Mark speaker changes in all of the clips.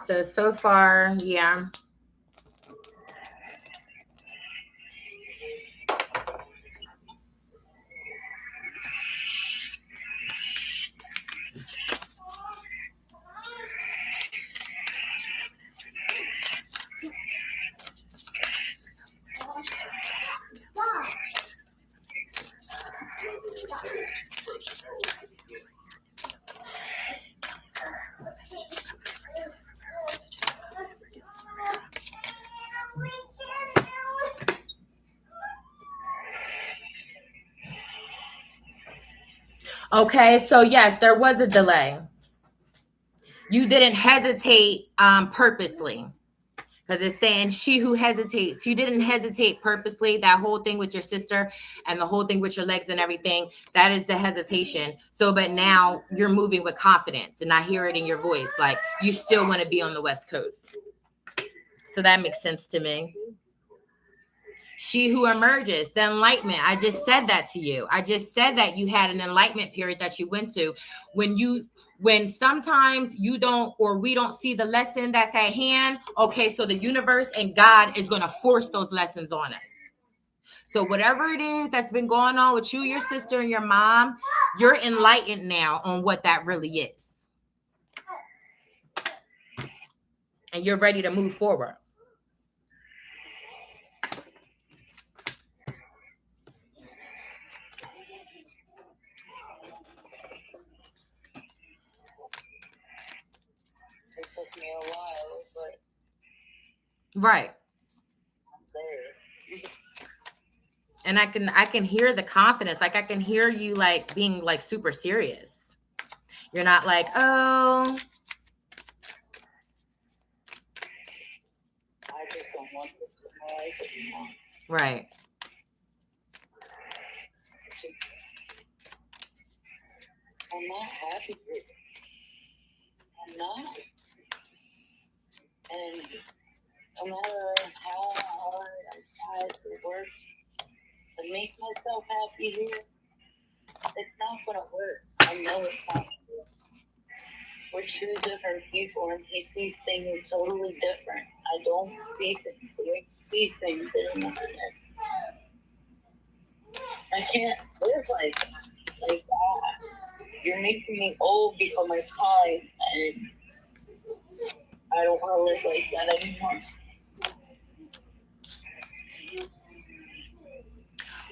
Speaker 1: So far, yeah. Okay, so yes, there was a delay. You didn't hesitate purposely. Because it's saying she who hesitates. You didn't hesitate purposely. That whole thing with your sister and the whole thing with your legs and everything, that is the hesitation. So, but now you're moving with confidence, and I hear it in your voice. Like you still want to be on the West Coast. So that makes sense to me. She who emerges, the enlightenment. I just said that to you. I just said that you had an enlightenment period that you went to when sometimes you don't or we don't see the lesson that's at hand. Okay, so the universe and God is going to force those lessons on us. So whatever it is that's been going on with you, your sister, and your mom, you're enlightened now on what that really is. And you're ready to move forward.
Speaker 2: It took me a while, but
Speaker 1: Right.
Speaker 2: I'm there.
Speaker 1: And I can hear the confidence. Like I can hear you like being like super serious. You're not like, oh.
Speaker 2: I just don't want this in my life anymore.
Speaker 1: Right.
Speaker 2: It's just, I'm not happy with it. I'm not. And no matter how hard I try to work to make myself happy here, it's not going to work. I know it's not going to work. We're two different people, and he sees things totally different. I don't see things the way he sees things anymore. I can't live like that. Like, you're making me old before my time, and I don't want to live like that anymore.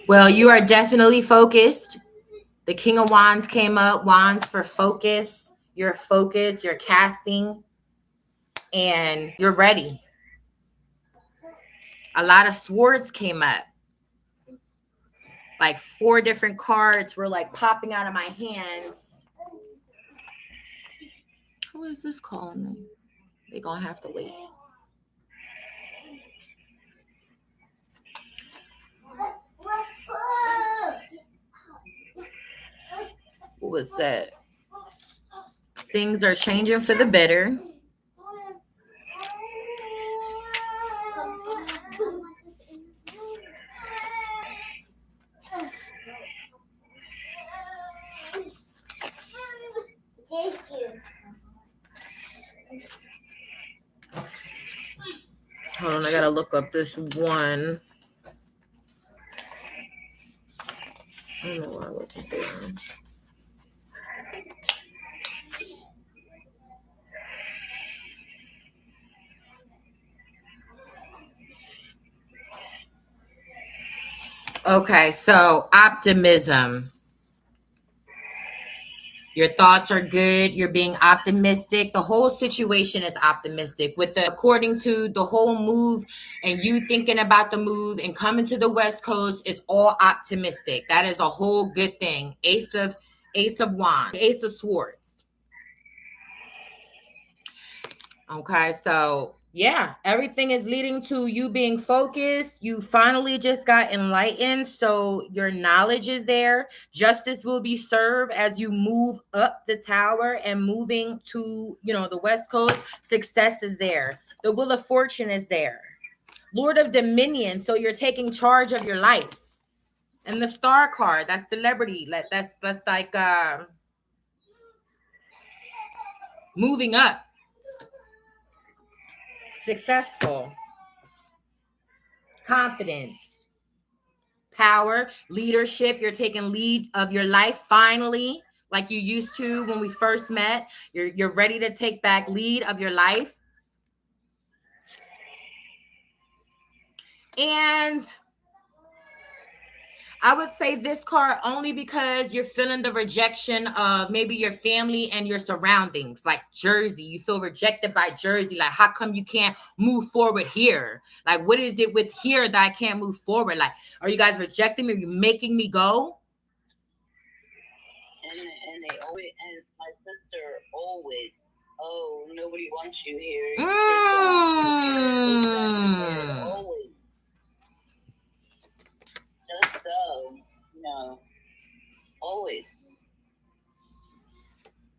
Speaker 1: Well, you are definitely focused. The King of Wands came up. Wands for focus. You're focused. You're casting. And you're ready. A lot of swords came up. Like 4 different cards were like popping out of my hands. Who is this calling me? They're going to have to wait. What was that? Things are changing for the better. Hold on, I gotta look up this one. I don't know why I wasn't there. Okay, so optimism. Your thoughts are good. You're being optimistic. The whole situation is optimistic. According to the whole move and you thinking about the move and coming to the West Coast is all optimistic. That is a whole good thing. Ace of Wands, Ace of Swords. Okay, so yeah, everything is leading to you being focused. You finally just got enlightened, so your knowledge is there. Justice will be served as you move up the tower and moving to, the West Coast. Success is there. The Wheel of Fortune is there. Lord of Dominion, so you're taking charge of your life. And the Star card, that's celebrity. That's like moving up. successful, confidence, power, leadership. You're taking lead of your life finally, like you used to when we first met. You're ready to take back lead of your life. And I would say this card only because you're feeling the rejection of maybe your family and your surroundings, like Jersey. You feel rejected by Jersey. Like, how come you can't move forward here? Like, what is it with here that I can't move forward? Like, are you guys rejecting me? Are you making me go?
Speaker 2: And they always, and my sister always, oh, nobody wants you here. Always. Just so, no. Always.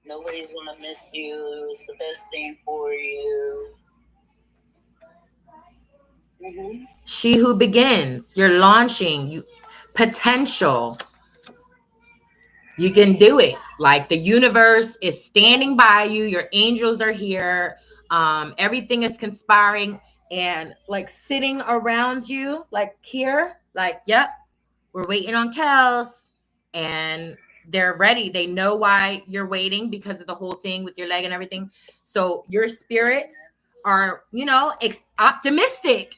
Speaker 2: Nobody's gonna miss you. It's the best thing for you. Mm-hmm.
Speaker 1: She who begins. You're launching. You potential. You can do it. Like, the universe is standing by you. Your angels are here. Everything is conspiring and like sitting around you, like here, like, yep, we're waiting on Kels, and they're ready. They know why you're waiting because of the whole thing with your leg and everything. So your spirits are, optimistic.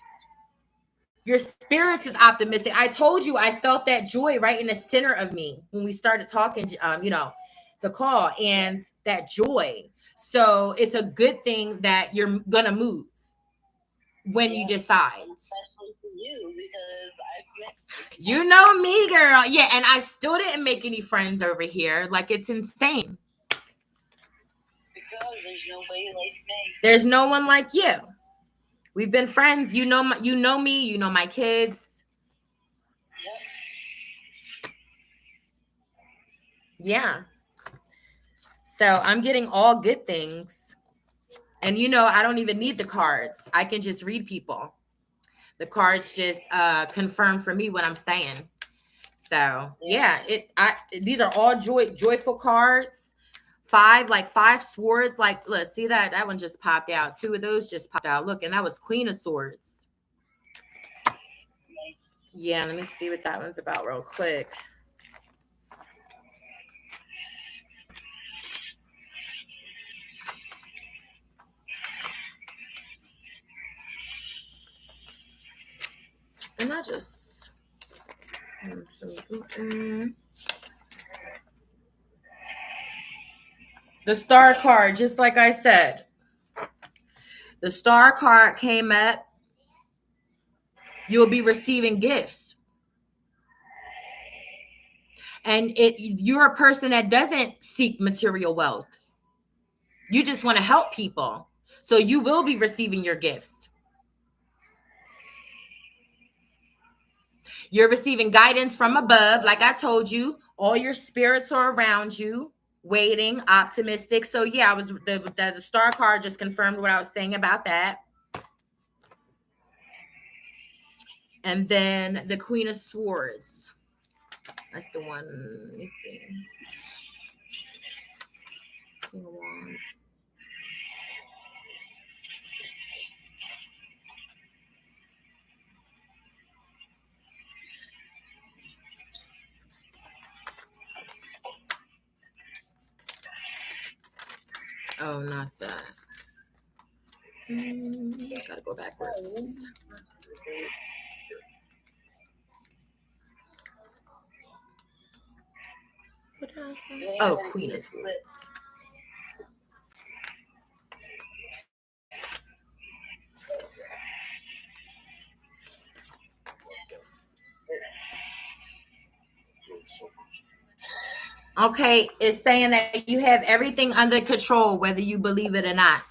Speaker 1: Your spirits is optimistic. I told you I felt that joy right in the center of me when we started talking, the call, and that joy. So it's a good thing that you're gonna move when you decide.
Speaker 2: Especially for you, because
Speaker 1: you know me, girl. Yeah, and I still didn't make any friends over here. Like, it's insane.
Speaker 2: Because there's nobody like me.
Speaker 1: There's no one like you. We've been friends. You know me. You know my kids.
Speaker 2: Yep.
Speaker 1: Yeah. So I'm getting all good things. And I don't even need the cards. I can just read people. The cards just confirm for me what I'm saying. So yeah, these are all joyful cards. Five swords. Like, look, see that one just popped out. Two of those just popped out. Look, and that was Queen of Swords. Yeah, let me see what that one's about real quick. And I just the Star card, just like I said. The Star card came up. You'll be receiving gifts. And you're a person that doesn't seek material wealth. You just want to help people. So you will be receiving your gifts. You're receiving guidance from above. Like I told you, all your spirits are around you, waiting, optimistic. So yeah, the Star card just confirmed what I was saying about that. And then the Queen of Swords. That's the one. Let me see. King of Wands. Oh, not that. Gotta go backwards. What did I say? Oh, Queen of Swords. Okay, it's saying that you have everything under control, whether you believe it or not.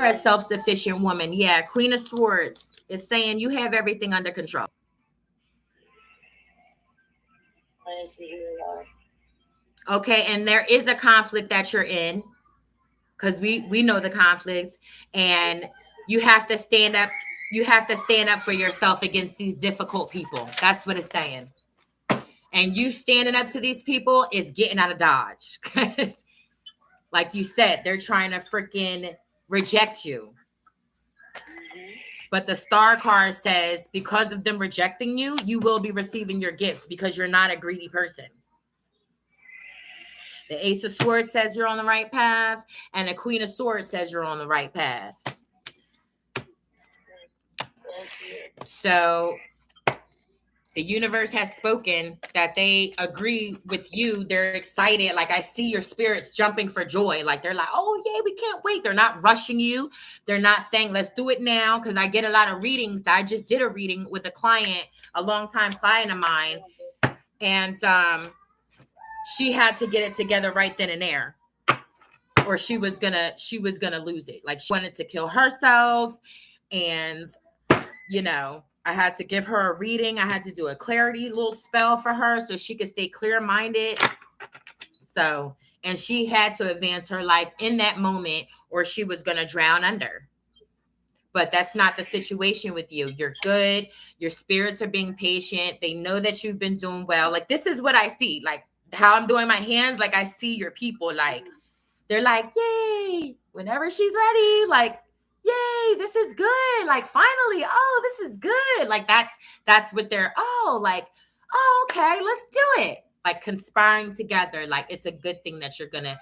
Speaker 1: You're a self-sufficient woman. Yeah, Queen of Swords is saying you have everything under control. Okay, and there is a conflict that you're in, because we know the conflicts, and you have to stand up. You have to stand up for yourself against these difficult people. That's what it's saying. And you standing up to these people is getting out of Dodge. Because, like you said, they're trying to freaking reject you.
Speaker 2: Mhm.
Speaker 1: But the star card says because of them rejecting you, you will be receiving your gifts because you're not a greedy person. The Ace of Swords says you're on the right path, and the Queen of Swords says you're on the right path.
Speaker 2: Thank you.
Speaker 1: So the universe has spoken that they agree with you. They're excited. Like I see your spirits jumping for joy. Like they're like, oh, yeah, we can't wait. They're not rushing you. They're not saying, let's do it now. Because I get a lot of readings. I just did a reading with a client, a longtime client of mine. And she had to get it together right then and there. Or she was gonna lose it. Like she wanted to kill herself. And, you know, I had to give her a reading. I had to do a clarity little spell for her so she could stay clear-minded. So, and she had to advance her life in that moment or she was going to drown under. But that's not the situation with you. You're good. Your spirits are being patient. They know that you've been doing well. Like, this is what I see. Like, how I'm doing my hands, like, I see your people. Like, they're like, yay. Whenever she's ready, like, yay, this is good. Like, finally, oh, this is good. Like, that's what they're, oh, like, oh, okay, let's do it. Like, conspiring together. Like, it's a good thing that you're gonna,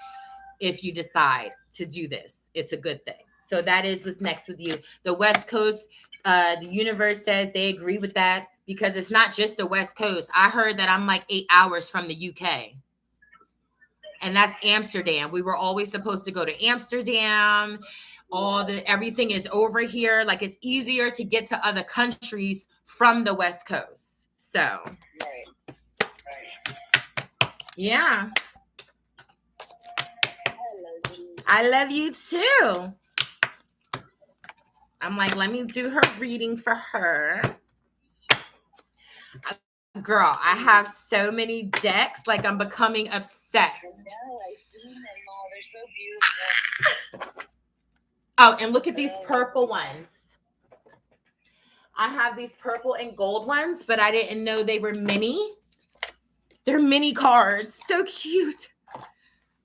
Speaker 1: if you decide to do this, it's a good thing. So that is what's next with you. The West Coast, the universe says they agree with that because it's not just the West Coast. I heard that I'm like 8 hours from the UK. And that's Amsterdam. We were always supposed to go to Amsterdam. Everything is over here. Like it's easier to get to other countries from the West Coast. So,
Speaker 2: Right.
Speaker 1: yeah.
Speaker 2: I love you.
Speaker 1: I love you too. I'm like, let me do her reading for her. Girl, I have so many decks. Like I'm becoming obsessed.
Speaker 2: I know, I've seen them all. They're so beautiful.
Speaker 1: Oh, and look at these purple ones. I have these purple and gold ones, but I didn't know they were mini. They're mini cards. So cute.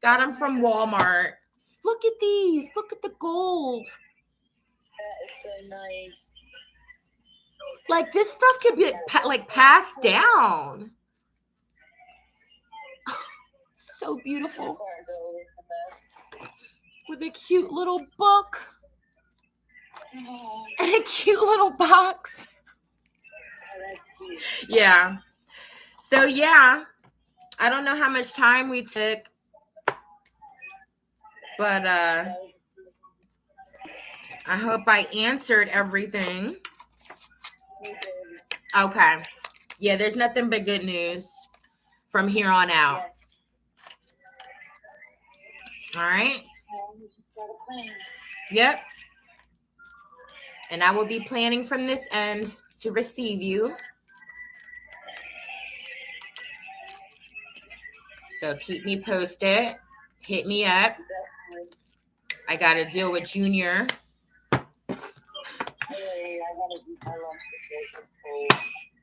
Speaker 1: Got them from Walmart. Look at these. Look at the gold.
Speaker 2: That is so nice.
Speaker 1: Like this stuff could be like passed down. So beautiful. With a cute little book. And a cute little box. Yeah. So yeah. I don't know how much time we took. But I hope I answered everything. Okay. Yeah, there's nothing but good news from here on out. All right. Yep. And I will be planning from this end to receive you. So keep me posted. Hit me up. I got to deal with Junior.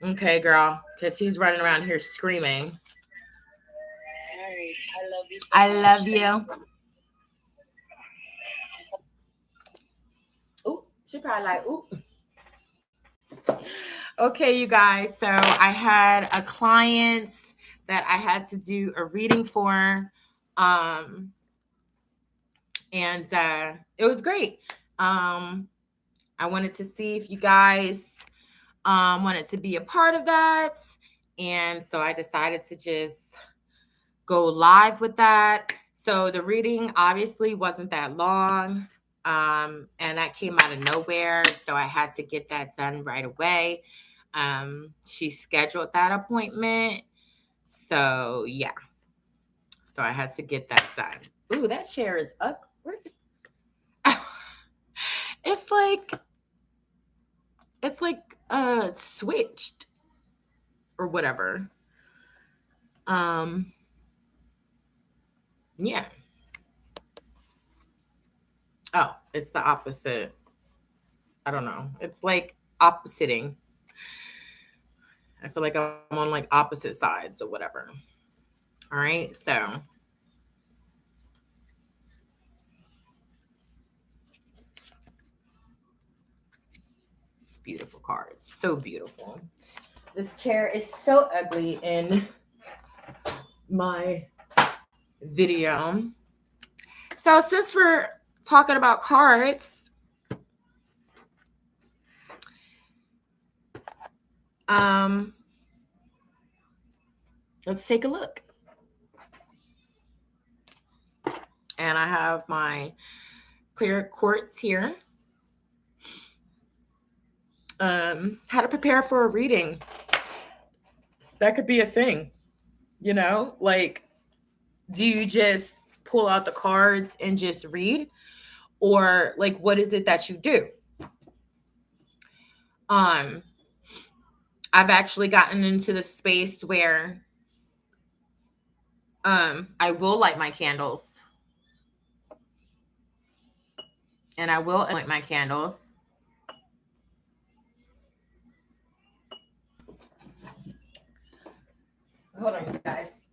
Speaker 1: Okay, girl, because he's running around here screaming. I love you. Ooh, she probably like, ooh. Okay, you guys. So I had a client that I had to do a reading for. And it was great. I wanted to see if you guys wanted to be a part of that. And so I decided to just go live with that. So the reading obviously wasn't that long. And that came out of nowhere. So I had to get that done right away. She scheduled that appointment. So yeah. So I had to get that done. Ooh, that chair is up. Where is it's like switched or whatever. Yeah. Oh, it's the opposite. I don't know. It's like oppositing. I feel like I'm on like opposite sides or whatever. All right. So beautiful cards. So beautiful. This chair is so ugly in my video. So since we're talking about cards, let's take a look. And I have my clear quartz here. How to prepare for a reading. That could be a thing, you know, like, do you just pull out the cards and just read? Or like, what is it that you do? I've actually gotten into the space where I will light my candles. And I will light my candles. Hold on, you guys.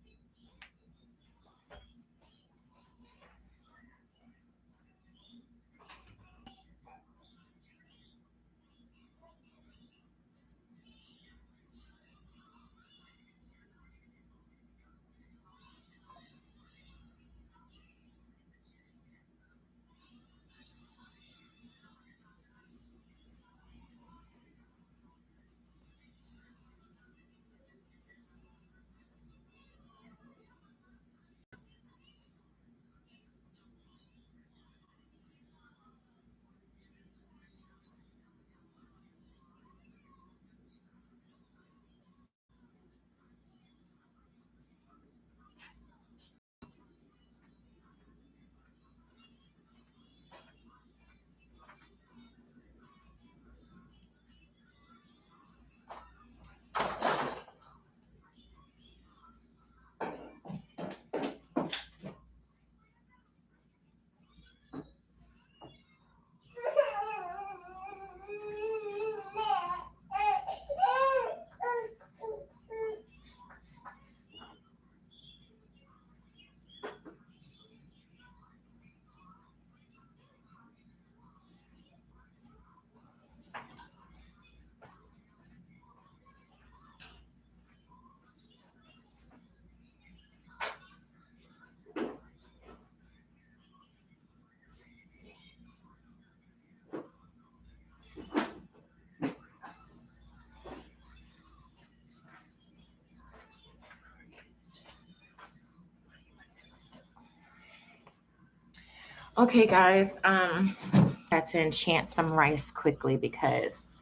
Speaker 1: Okay, guys, had to enchant some rice quickly because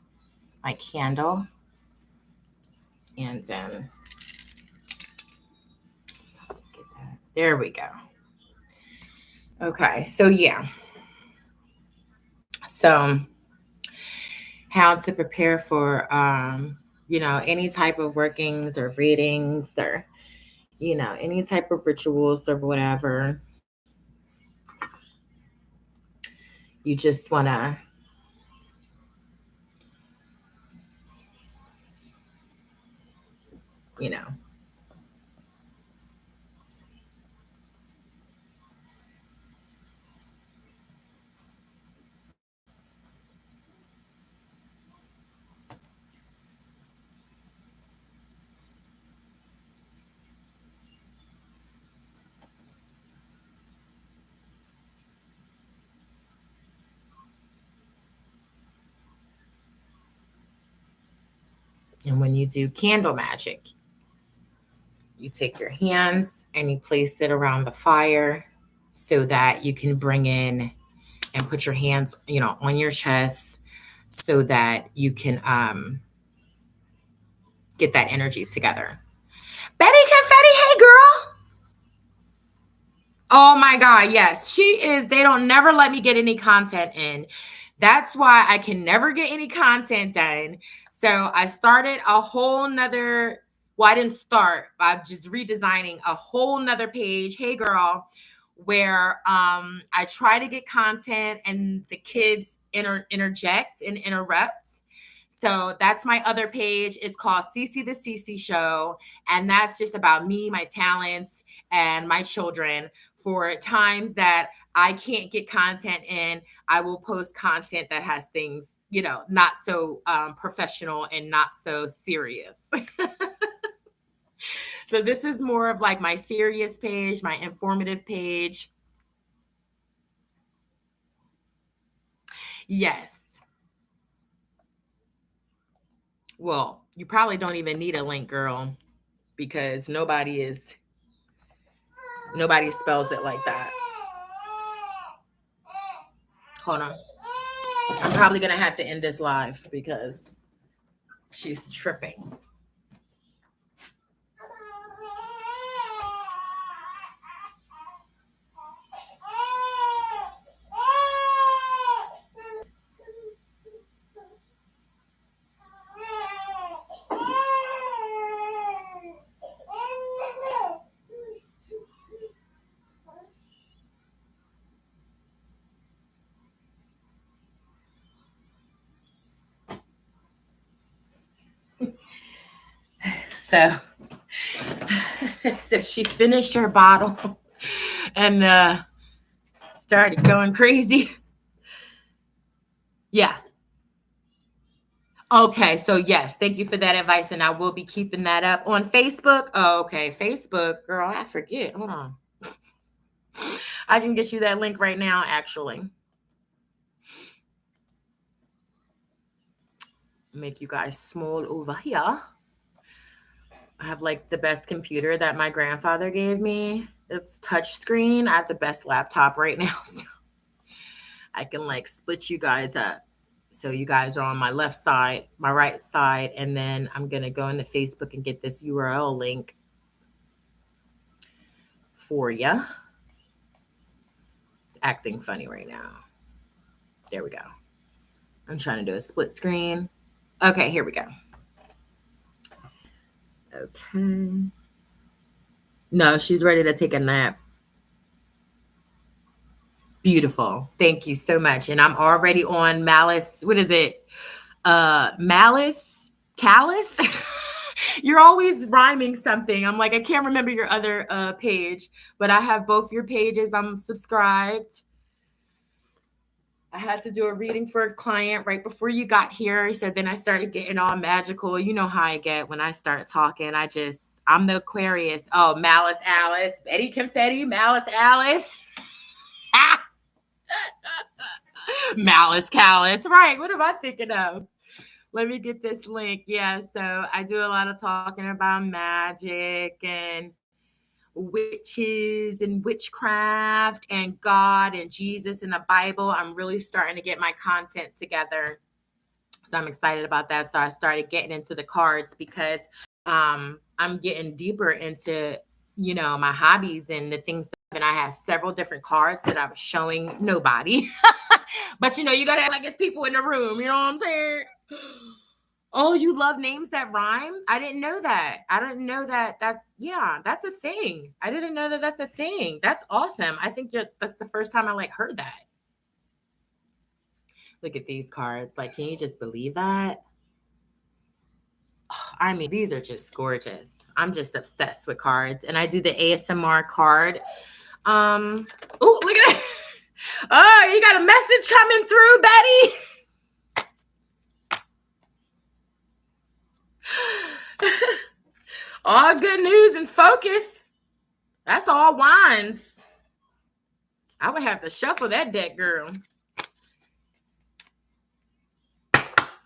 Speaker 1: my candle, and then there we go. Okay, so yeah. So how to prepare for you know, any type of workings or readings or, you know, any type of rituals or whatever. You just want to, you know, and when you do candle magic, you take your hands and you place it around the fire so that you can bring in and put your hands, you know, on your chest so that you can get that energy together. Betty Confetti, hey girl. Oh my God, yes. She is, they don't never let me get any content in. That's why I can never get any content done. So I started a whole nother, well, I didn't start, I'm just redesigning a whole nother page. Hey girl, where I try to get content and the kids interject and interrupt. So that's my other page. It's called CC the CC Show. And that's just about me, my talents, and my children. For times that I can't get content in, I will post content that has things, not so professional and not so serious. So this is more of like my serious page, my informative page. Yes. Well, you probably don't even need a link, girl, because nobody spells it like that. Hold on. I'm probably going to have to end this live because she's tripping. So she finished her bottle and started going crazy. Yeah. Okay, so yes, thank you for that advice, and I will be keeping that up on Facebook. Oh, okay, Facebook, girl, I forget. Hold on. I can get you that link right now, actually. Make you guys small over here. I have like the best computer that my grandfather gave me. It's touchscreen. I have the best laptop right now, so I can like split you guys up. So you guys are on my left side, my right side, and then I'm going to go into Facebook and get this URL link for you. It's acting funny right now. There we go. I'm trying to do a split screen. Okay, here we go. Okay. No, she's ready to take a nap. Beautiful. Thank you so much. And I'm already on Malice. What is it? Malice? Callus? You're always rhyming something. I'm like, I can't remember your other page, but I have both your pages. I'm subscribed. I had to do a reading for a client right before you got here. So then I started getting all magical. You know how I get when I start talking. I'm the Aquarius. Oh, Malice Alice, Betty Confetti, Malice Alice. Malice Callus. Right. What am I thinking of? Let me get this link. Yeah. So I do a lot of talking about magic and witches and witchcraft and God and Jesus and the Bible. I'm really starting to get my content together. So I'm excited about that. So I started getting into the cards because I'm getting deeper into, my hobbies and the things and I have several different cards that I was showing nobody. But you got to act like it's people in the room. You know what I'm saying? Oh, you love names that rhyme? I didn't know that. I didn't know that. That's a thing. I didn't know that that's a thing. That's awesome. I think that's the first time I heard that. Look at these cards. Can you just believe that? I mean, these are just gorgeous. I'm just obsessed with cards. And I do the ASMR card. Oh, look at that. Oh, you got a message coming through, Betty. All good news and focus. That's all wands. I would have to shuffle that deck, girl.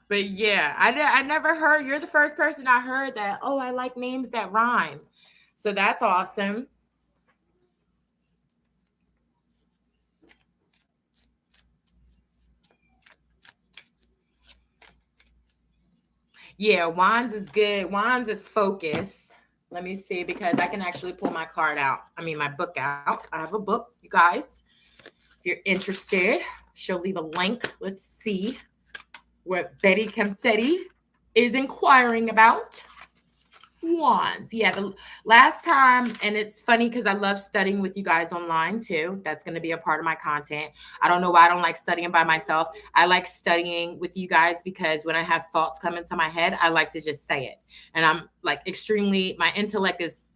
Speaker 1: But yeah, I never heard. You're the first person I heard that. Oh, I like names that rhyme. So that's awesome. Yeah, wands is good. Wands is focus. Let me see, because I can actually pull my book out. I have a book, you guys. If you're interested, she'll leave a link. Let's see what Betty Confetti is inquiring about. Wands. Yeah, the last time, and it's funny because I love studying with you guys online too. That's going to be a part of my content. I don't know why I don't like studying by myself. I like studying with you guys because when I have thoughts come into my head, I like to just say it. And I'm my intellect is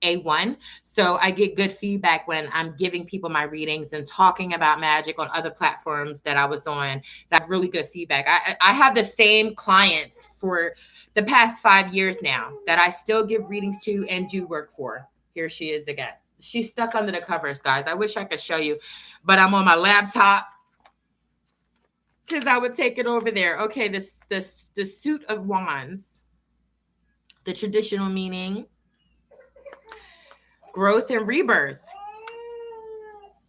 Speaker 1: A1. So I get good feedback when I'm giving people my readings and talking about magic on other platforms that I was on. So I have really good feedback. I have the same clients for the past 5 years now that I still give readings to and do work for. Here she is again. She's stuck under the covers, guys. I wish I could show you, but I'm on my laptop because I would take it over there. Okay, the suit of wands, the traditional meaning, growth and rebirth.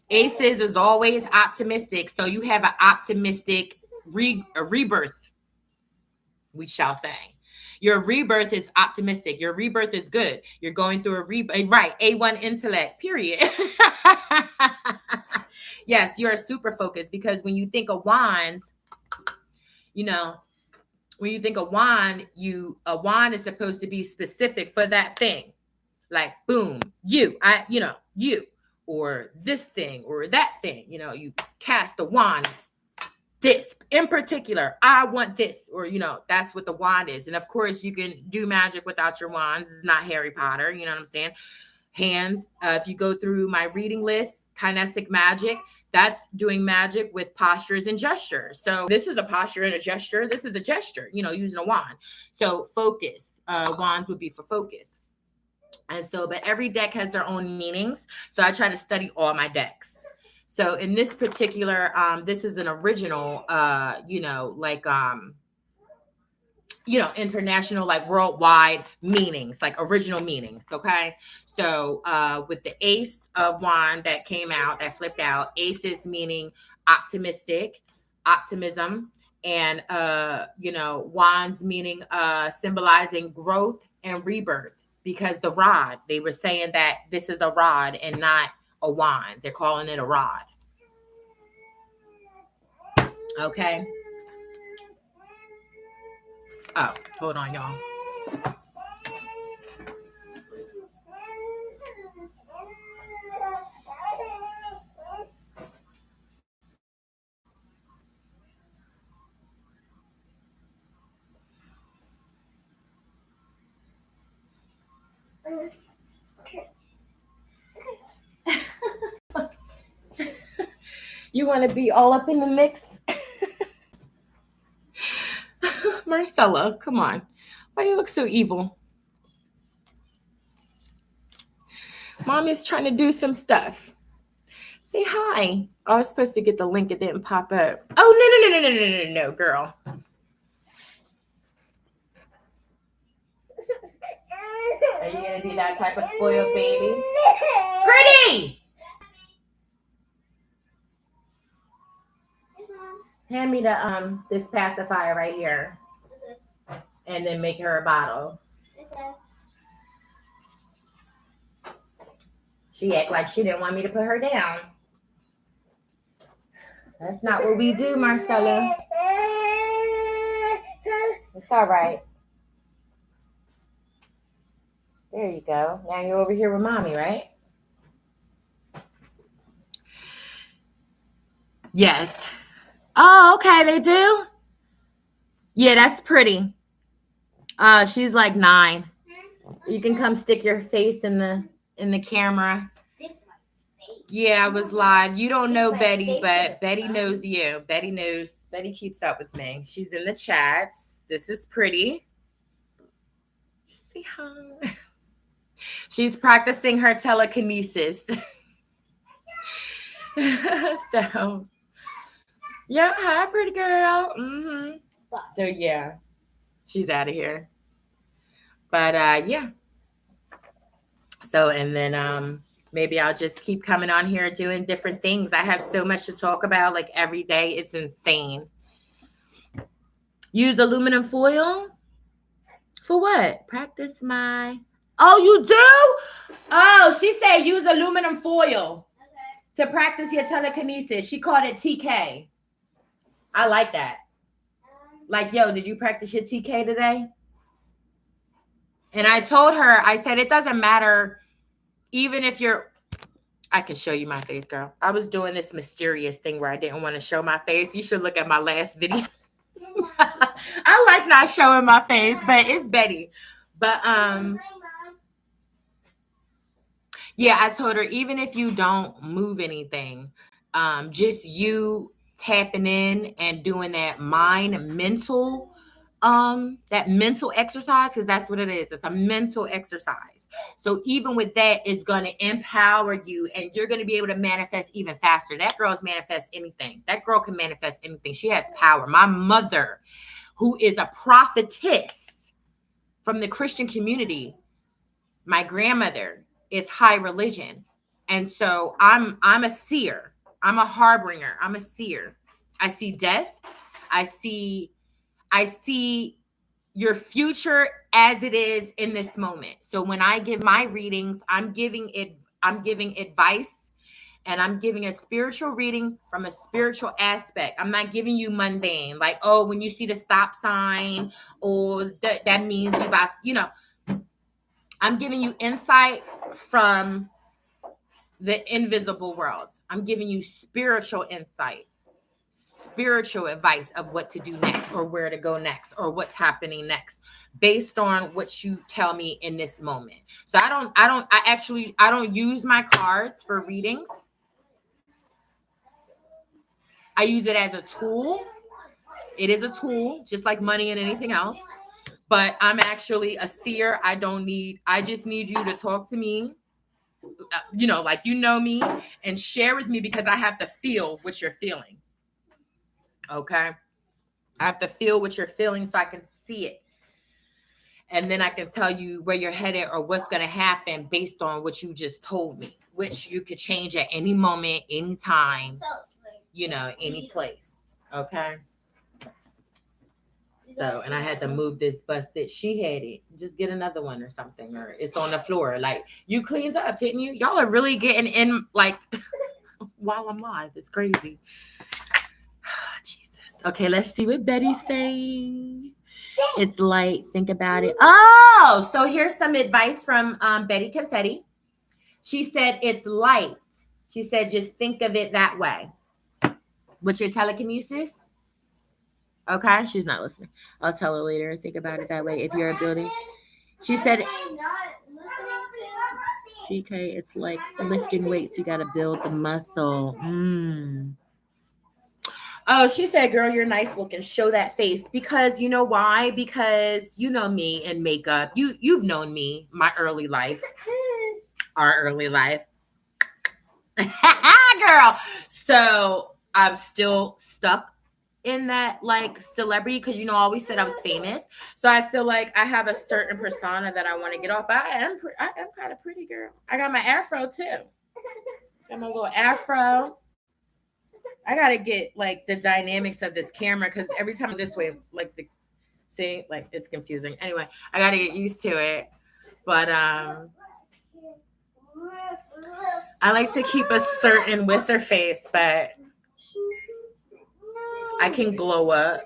Speaker 1: Aces is always optimistic. So you have an optimistic rebirth, we shall say. Your rebirth is optimistic. Your rebirth is good. You're going through a rebirth. Right. A1 intellect, period. Yes, you're super focused because when you think of wands, you know, when you think of wand, a wand is supposed to be specific for that thing. Like, boom, you, or this thing or that thing, you cast the wand. This in particular, I want this, or, that's what the wand is. And of course, you can do magic without your wands. It's not Harry Potter. You know what I'm saying? Hands. If you go through my reading list, kinesthetic magic, that's doing magic with postures and gestures. So this is a posture and a gesture. This is a gesture, using a wand. So focus. Wands would be for focus. And so, but every deck has their own meanings. So I try to study all my decks. So in this particular, this is an original, international, like worldwide meanings, like original meanings. Okay. So with the Ace of Wand that came out, that flipped out, aces meaning optimistic, optimism, and, wands meaning symbolizing growth and rebirth. Because the rod, they were saying that this is a rod and not a wand. They're calling it a rod. Okay. Oh, hold on, y'all. You want to be all up in the mix? Marcella, come on. Why do you look so evil? Mommy's trying to do some stuff. Say hi. I was supposed to get the link. It didn't pop up. Oh, no, girl. Are you going to be that type of spoiled baby? Pretty! Hand me this pacifier right here. And then make her a bottle. She act like she didn't want me to put her down. That's not what we do, Marcella. It's all right. There you go. Now you're over here with mommy, right? Yes. Oh, okay, they do? Yeah, that's pretty. She's like 9. You can come stick your face in the camera. Yeah, I was live. You don't know Betty, but Betty knows you. Betty knows. Betty keeps up with me. She's in the chats. This is pretty. Just say hi. She's practicing her telekinesis. So, yeah, hi, pretty girl. Mm-hmm. So, yeah, she's out of here. But, yeah. So, and then maybe I'll just keep coming on here doing different things. I have so much to talk about, like every day. It's insane. Use aluminum foil? For what? Practice my... Oh, you do? Oh, she said use aluminum foil to practice your telekinesis. She called it TK. I like that. Like, yo, did you practice your TK today? And I told her, I said, it doesn't matter, even if you're... I can show you my face, girl. I was doing this mysterious thing where I didn't want to show my face. You should look at my last video. I like not showing my face, but it's Betty. But Yeah, I told her, even if you don't move anything, just you tapping in and doing that mental exercise, because that's what it is. It's a mental exercise. So even with that, it's going to empower you, and you're going to be able to manifest even faster. That girl's manifest anything. That girl can manifest anything. She has power. My mother, who is a prophetess from the Christian community, my grandmother is high religion. And so I'm a seer. I'm a harbinger. I'm a seer. I see death. I see your future as it is in this moment. So when I give my readings, I'm giving advice, and I'm giving a spiritual reading from a spiritual aspect. I'm not giving you mundane, like, oh, when you see the stop sign, or that means you about, I'm giving you insight from the invisible world. I'm giving you spiritual insight, spiritual advice of what to do next, or where to go next, or what's happening next, based on what you tell me in this moment. So I don't use my cards for readings. I use it as a tool. It is a tool, just like money and anything else. But I'm actually a seer. I just need you to talk to me, like me, and share with me, because I have to feel what you're feeling. Okay? I have to feel what you're feeling so I can see it. And then I can tell you where you're headed or what's going to happen based on what you just told me, which you could change at any moment, any time, any place. Okay? So, and I had to move this busted. She had it. Just get another one or something, or it's on the floor. Like, you cleaned up, didn't you? Y'all are really getting in, like, while I'm live. It's crazy. Jesus. Okay, let's see what Betty's saying. It's light. Think about it. Oh, so here's some advice from Betty Confetti. She said it's light. She said just think of it that way. With your telekinesis. Okay, she's not listening. I'll tell her later. Think about it that way. If you're a building. She said, TK, it's like lifting weights. You got to build the muscle. Oh, she said, girl, you're nice looking. Show that face. Because you know why? Because you know me in makeup. You've known me, my early life. Our early life. Girl. So I'm still stuck in that, like, celebrity, because I always said I was famous. So I feel like I have a certain persona that I want to get off. But I am kind of pretty, girl. I got my afro too. Got my little afro. I gotta get like the dynamics of this camera, because every time this way, like it's confusing. Anyway, I gotta get used to it. But I like to keep a certain whisper face, but I can glow up.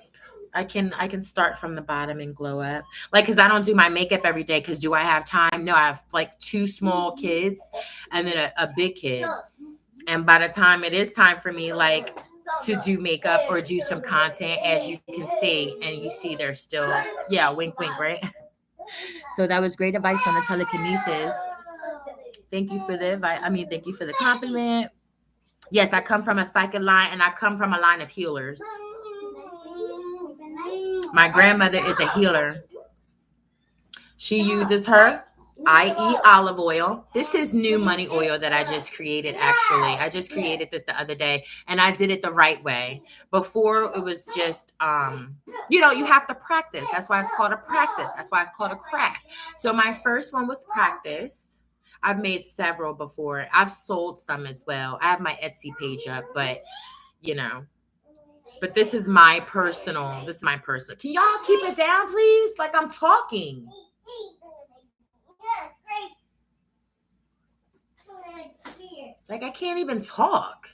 Speaker 1: I can start from the bottom and glow up. Like, because I don't do my makeup every day, because do I have time? No, I have like 2 small kids and then a big kid. And by the time it is time for me, like, to do makeup or do some content, as you can see, and you see they're still, wink, wink, right? So that was great advice on the telekinesis. Thank you for the advice. Thank you for the compliment. Yes, I come from a psychic line, and I come from a line of healers. My grandmother is a healer. She uses her IE olive oil. This is new money oil that I just created, actually. I just created this the other day, and I did it the right way. Before, it was just, you have to practice. That's why it's called a practice. That's why it's called a craft. So my first one was practice. I've made several before. I've sold some as well. I have my Etsy page up, but, but this is my personal. Can y'all keep it down, please? Like, I'm talking. Like, I can't even talk.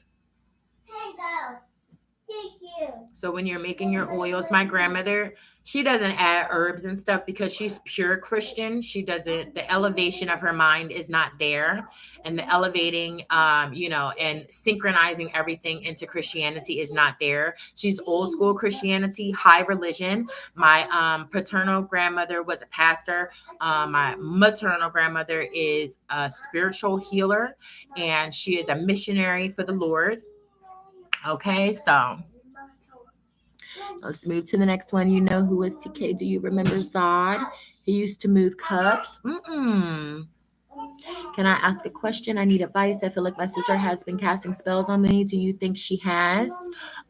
Speaker 1: So when you're making your oils, my grandmother, she doesn't add herbs and stuff because she's pure Christian. She doesn't, the elevation of her mind is not there. And the elevating, and synchronizing everything into Christianity is not there. She's old school Christianity, high religion. My paternal grandmother was a pastor. My maternal grandmother is a spiritual healer, and she is a missionary for the Lord. Okay, so let's move to the next one. You know who was TK? Do you remember Zod? He used to move cups. Can I ask a question? I need advice. I feel like my sister has been casting spells on me. Do you think she has?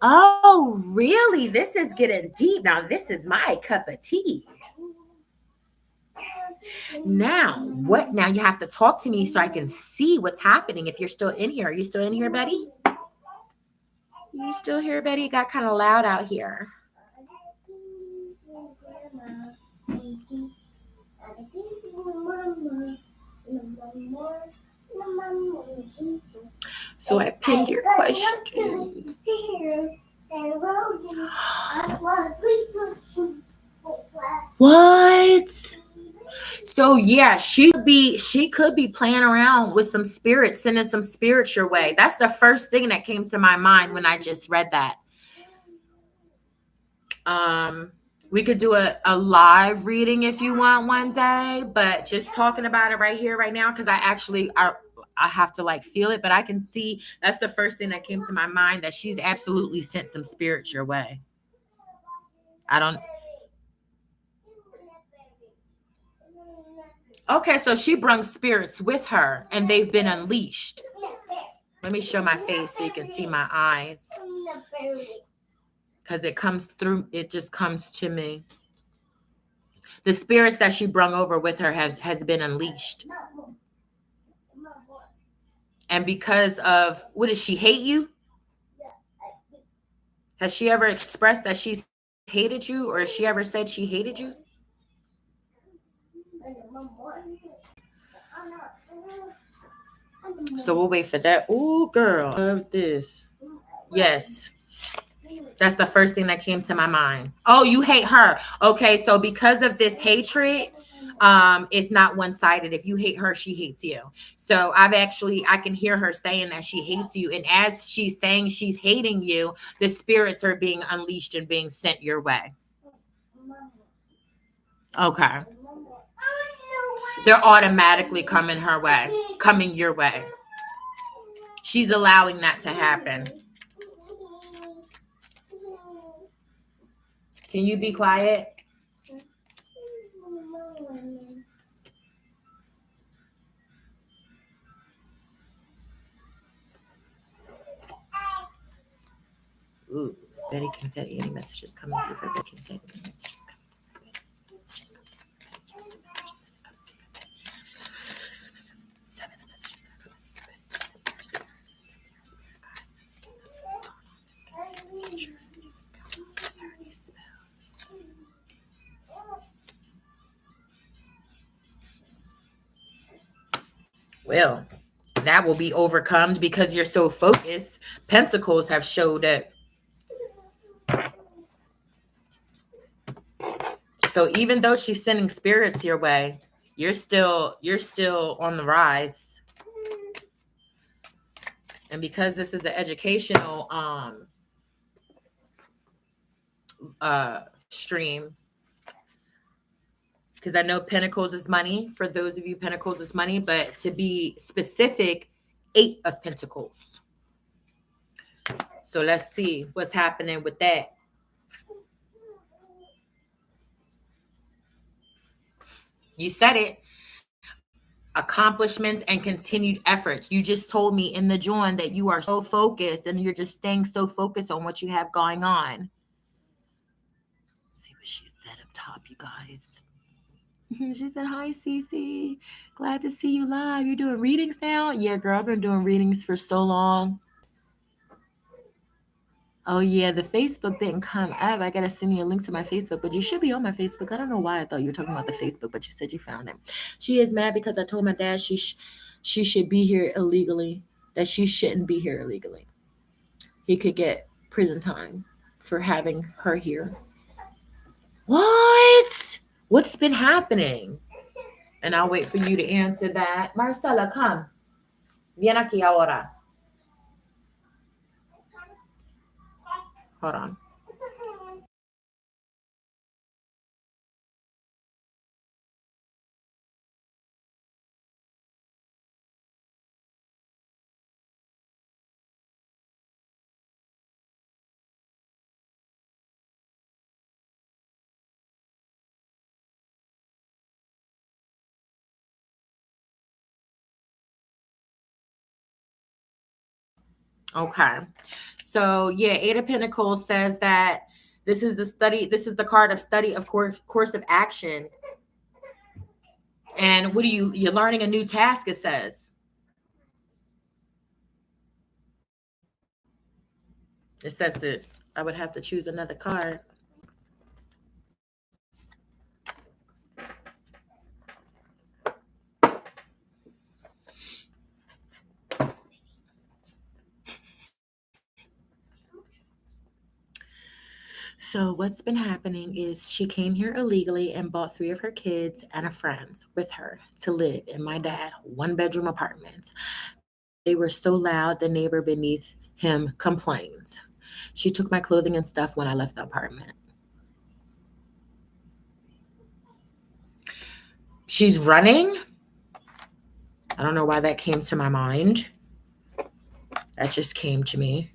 Speaker 1: Oh, really? This is getting deep. Now, this is my cup of tea. Now, what? Now you have to talk to me so I can see what's happening. If you're still in here. Are you still in here, Betty? You still here, Betty? It got kind of loud out here. So I pinned your question. What? So yeah, she could be playing around with some spirits, sending some spirits your way. That's the first thing that came to my mind when I just read that. We could do a live reading if you want one day, but just talking about it right here, right now, because I have to like feel it, but I can see that's the first thing that came to my mind, that she's absolutely sent some spirits your way. Okay, so she brings spirits with her and they've been unleashed. Let me show my face so you can see my eyes. Because it comes through, it just comes to me. The spirits that she brung over with her has been unleashed. And because of, what, does she hate you? Has she ever expressed that she's hated you, or has she ever said she hated you? So we'll wait for that. Ooh, girl, love this. Yes. That's the first thing that came to my mind. Oh, you hate her. Okay, so because of this hatred, it's not one-sided. If you hate her, she hates you. So I can hear her saying that she hates you. And as she's saying she's hating you, the spirits are being unleashed and being sent your way. Okay. They're automatically coming your way. She's allowing that to happen. Can you be quiet? Ooh, Betty Confetti. Any messages coming through for Betty Confetti? Any messages coming through for Betty? Messages coming through for Betty. Well, that will be overcome because you're so focused. Pentacles have showed up. So even though she's sending spirits your way, you're still on the rise. And because this is an educational stream, because I know Pentacles is money. For those of you, Pentacles is money, but to be specific, 8 of Pentacles. So let's see what's happening with that. You said it. Accomplishments and continued efforts. You just told me in the join that you are so focused and you're just staying so focused on what you have going on. Let's see what she said up top, you guys. She said, hi, Cece. Glad to see you live. You're doing readings now? Yeah, girl, I've been doing readings for so long. Oh, yeah, the Facebook didn't come up. I got to send you a link to my Facebook, but you should be on my Facebook. I don't know why I thought you were talking about the Facebook, but you said you found it. She is mad because I told my dad she should be here illegally, that she shouldn't be here illegally. He could get prison time for having her here. What? What's been happening? And I'll wait for you to answer that. Marcela, come. Viene aquí ahora. Hold on. Okay. So yeah, Eight of Pentacles says that this is the card of study of course of action. And what you're learning a new task, it says. It says that I would have to choose another card. So what's been happening is she came here illegally and bought 3 of her kids and a friend with her to live in my dad 1-bedroom apartment. They were so loud, the neighbor beneath him complained. She took my clothing and stuff when I left the apartment. She's running. I don't know why that came to my mind. That just came to me.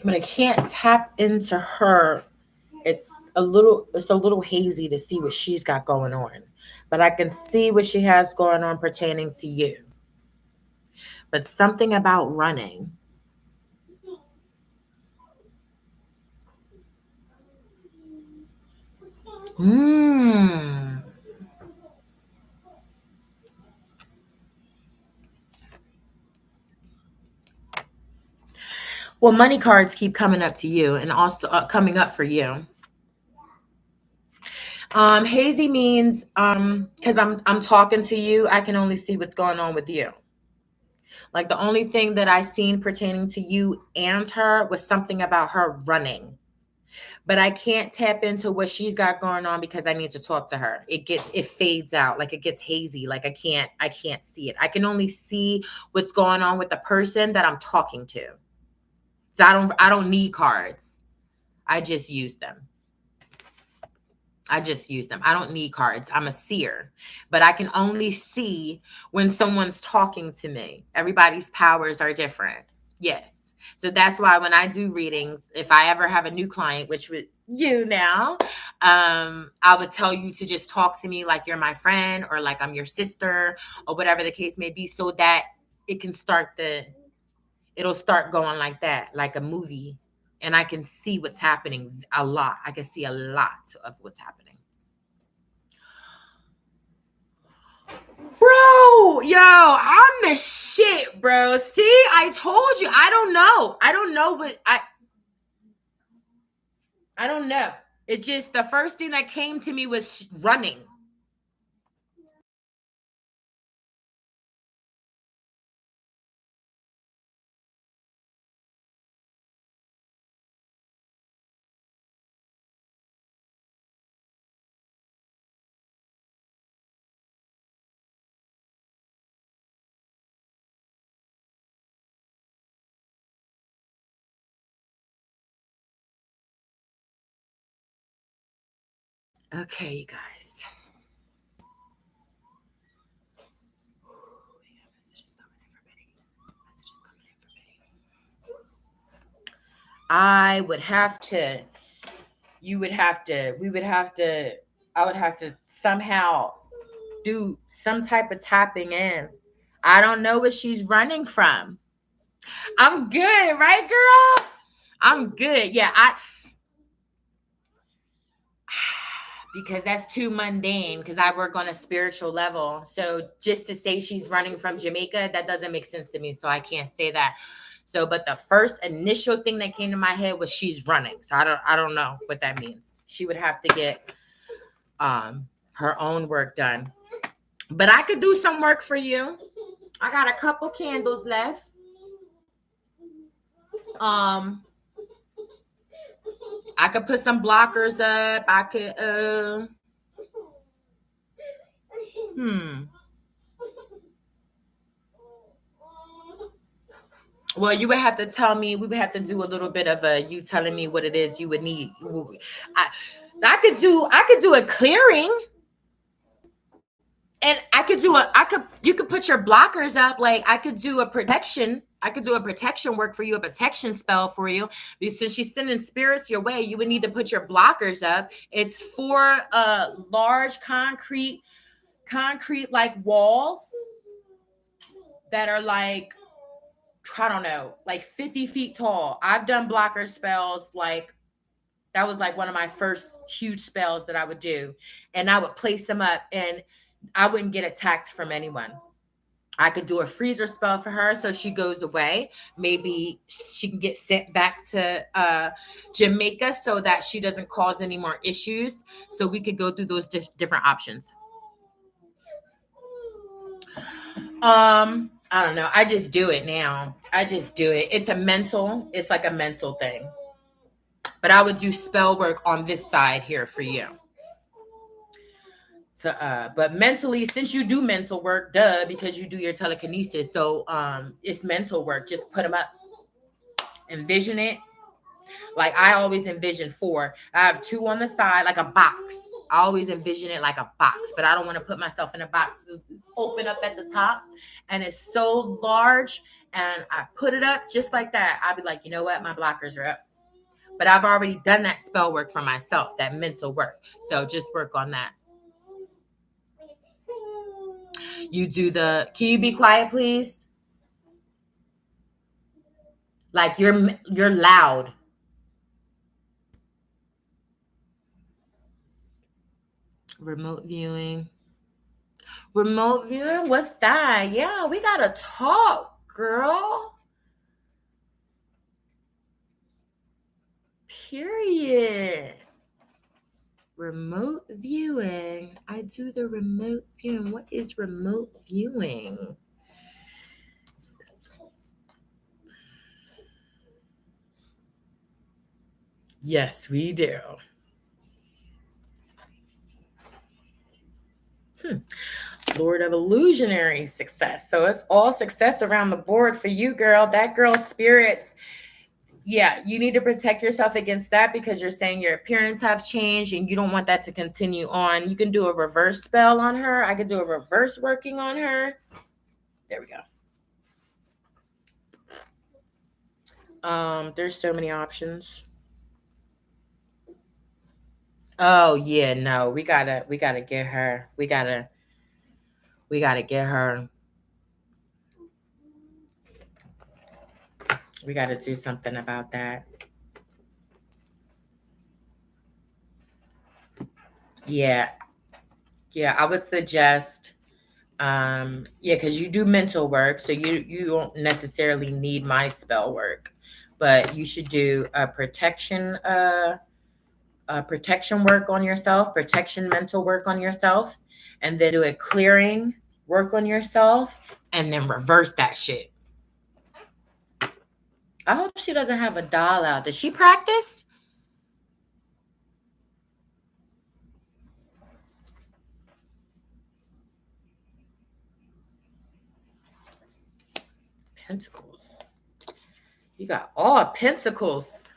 Speaker 1: But I can't tap into her. It's a little hazy to see what she's got going on. But I can see what she has going on pertaining to you. But something about running. Well, money cards keep coming up to you and also coming up for you. Hazy means because I'm talking to you, I can only see what's going on with you. Like the only thing that I seen pertaining to you and her was something about her running. But I can't tap into what she's got going on because I need to talk to her. It fades out, like it gets hazy, like I can't see it. I can only see what's going on with the person that I'm talking to. So I don't need cards. I just use them. I don't need cards. I'm a seer, but I can only see when someone's talking to me. Everybody's powers are different. Yes. So that's why when I do readings, if I ever have a new client, which with you now, I would tell you to just talk to me like you're my friend or like I'm your sister or whatever the case may be, so that it can it'll start going like that, like a movie. And I can see what's happening a lot. I can see a lot of what's happening. Bro, yo, I'm the shit, bro. See, I told you. I don't know. I don't know. It just, the first thing that came to me was running. Okay, you guys. I would have to somehow do some type of tapping in. I don't know what she's running from. I'm good, right, girl? I'm good. Yeah, because that's too mundane, because I work on a spiritual level. So just to say she's running from Jamaica, that doesn't make sense to me. So I can't say that. So, but the first initial thing that came to my head was she's running. So I don't know what that means. She would have to get her own work done. But I could do some work for you. I got a couple candles left. I could put some blockers up. I could Well, you would have to tell me. We would have to do a little bit of you telling me what it is you would need. I could do a clearing, and you could put your blockers up. Like I could do a protection. I could do a protection work for you, a protection spell for you. Because since she's sending spirits your way, you would need to put your blockers up. It's 4 large concrete like walls that are like, I don't know, like 50 feet tall. I've done blocker spells. Like that was like one of my first huge spells that I would do. And I would place them up and I wouldn't get attacked from anyone. I could do a freezer spell for her so she goes away. Maybe she can get sent back to Jamaica so that she doesn't cause any more issues. So we could go through those different options. I don't know. I just do it now. I just do it. It's like a mental thing. But I would do spell work on this side here for you. So, but mentally, since you do mental work, because you do your telekinesis. So, it's mental work. Just put them up. Envision it. Like I always envision 4. I have 2 on the side, like a box. I always envision it like a box, but I don't want to put myself in a box. It's open up at the top, and it's so large, and I put it up just like that. I'll be like, you know what? My blockers are up. But I've already done that spell work for myself, that mental work. So just work on that. Can you be quiet, please? Like you're loud. Remote viewing. What's that? Yeah, we gotta talk, girl. Period. Remote viewing. I do the remote viewing. What is remote viewing? Yes, we do. Lord of illusionary success. So it's all success around the board for you, girl. That girl's spirits. Yeah, you need to protect yourself against that because you're saying your appearance have changed and you don't want that to continue on. You can do a reverse spell on her. I could do a reverse working on her. There we go. There's so many options. Oh yeah, no, we gotta get her. We gotta get her. We gotta do something about that. Yeah, I would suggest, because you do mental work, so you don't necessarily need my spell work, but you should do a protection work on yourself, protection mental work on yourself, and then do a clearing work on yourself, and then reverse that shit. I hope she doesn't have a doll out. Does she practice? Pentacles. You got all pentacles.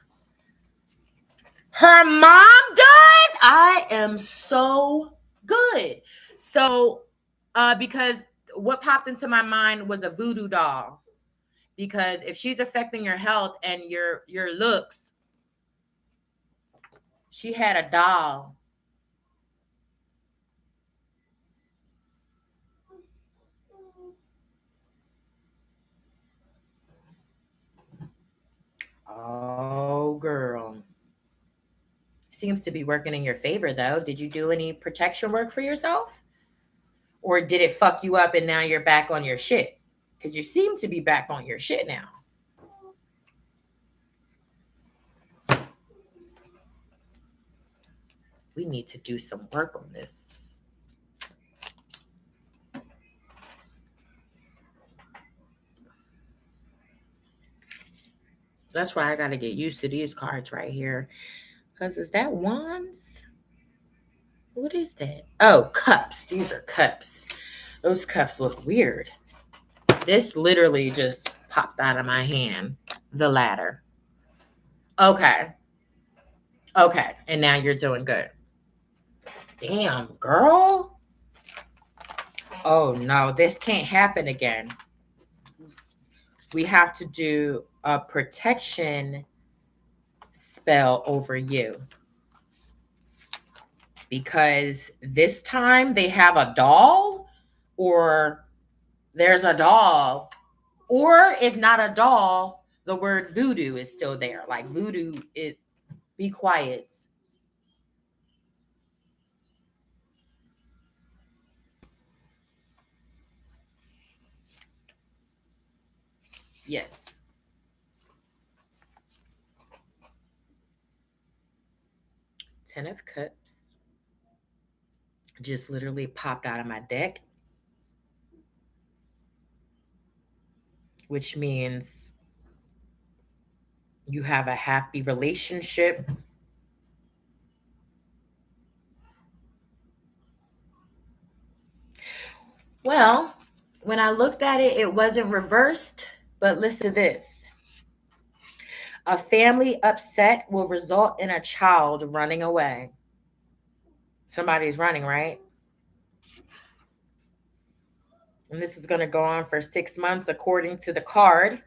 Speaker 1: Her mom does? I am so good. So, because what popped into my mind was a voodoo doll. Because if she's affecting your health and your looks, she had a doll. Oh, girl. Seems to be working in your favor, though. Did you do any protection work for yourself? Or did it fuck you up and now you're back on your shit? Because you seem to be back on your shit now. We need to do some work on this. That's why I got to get used to these cards right here. Because is that wands? What is that? Oh, cups. These are cups. Those cups look weird. This literally just popped out of my hand. The ladder. Okay. Okay. And now you're doing good. Damn, girl. Oh, no. This can't happen again. We have to do a protection spell over you. Because this time they have a doll, or there's a doll, or if not a doll, the word voodoo is still there. Like voodoo is, be quiet. Yes. Ten of Cups just literally popped out of my deck, which means you have a happy relationship. Well, when I looked at it, it wasn't reversed, but listen to this. A family upset will result in a child running away. Somebody's running, right? And this is going to go on for 6 months, according to the card.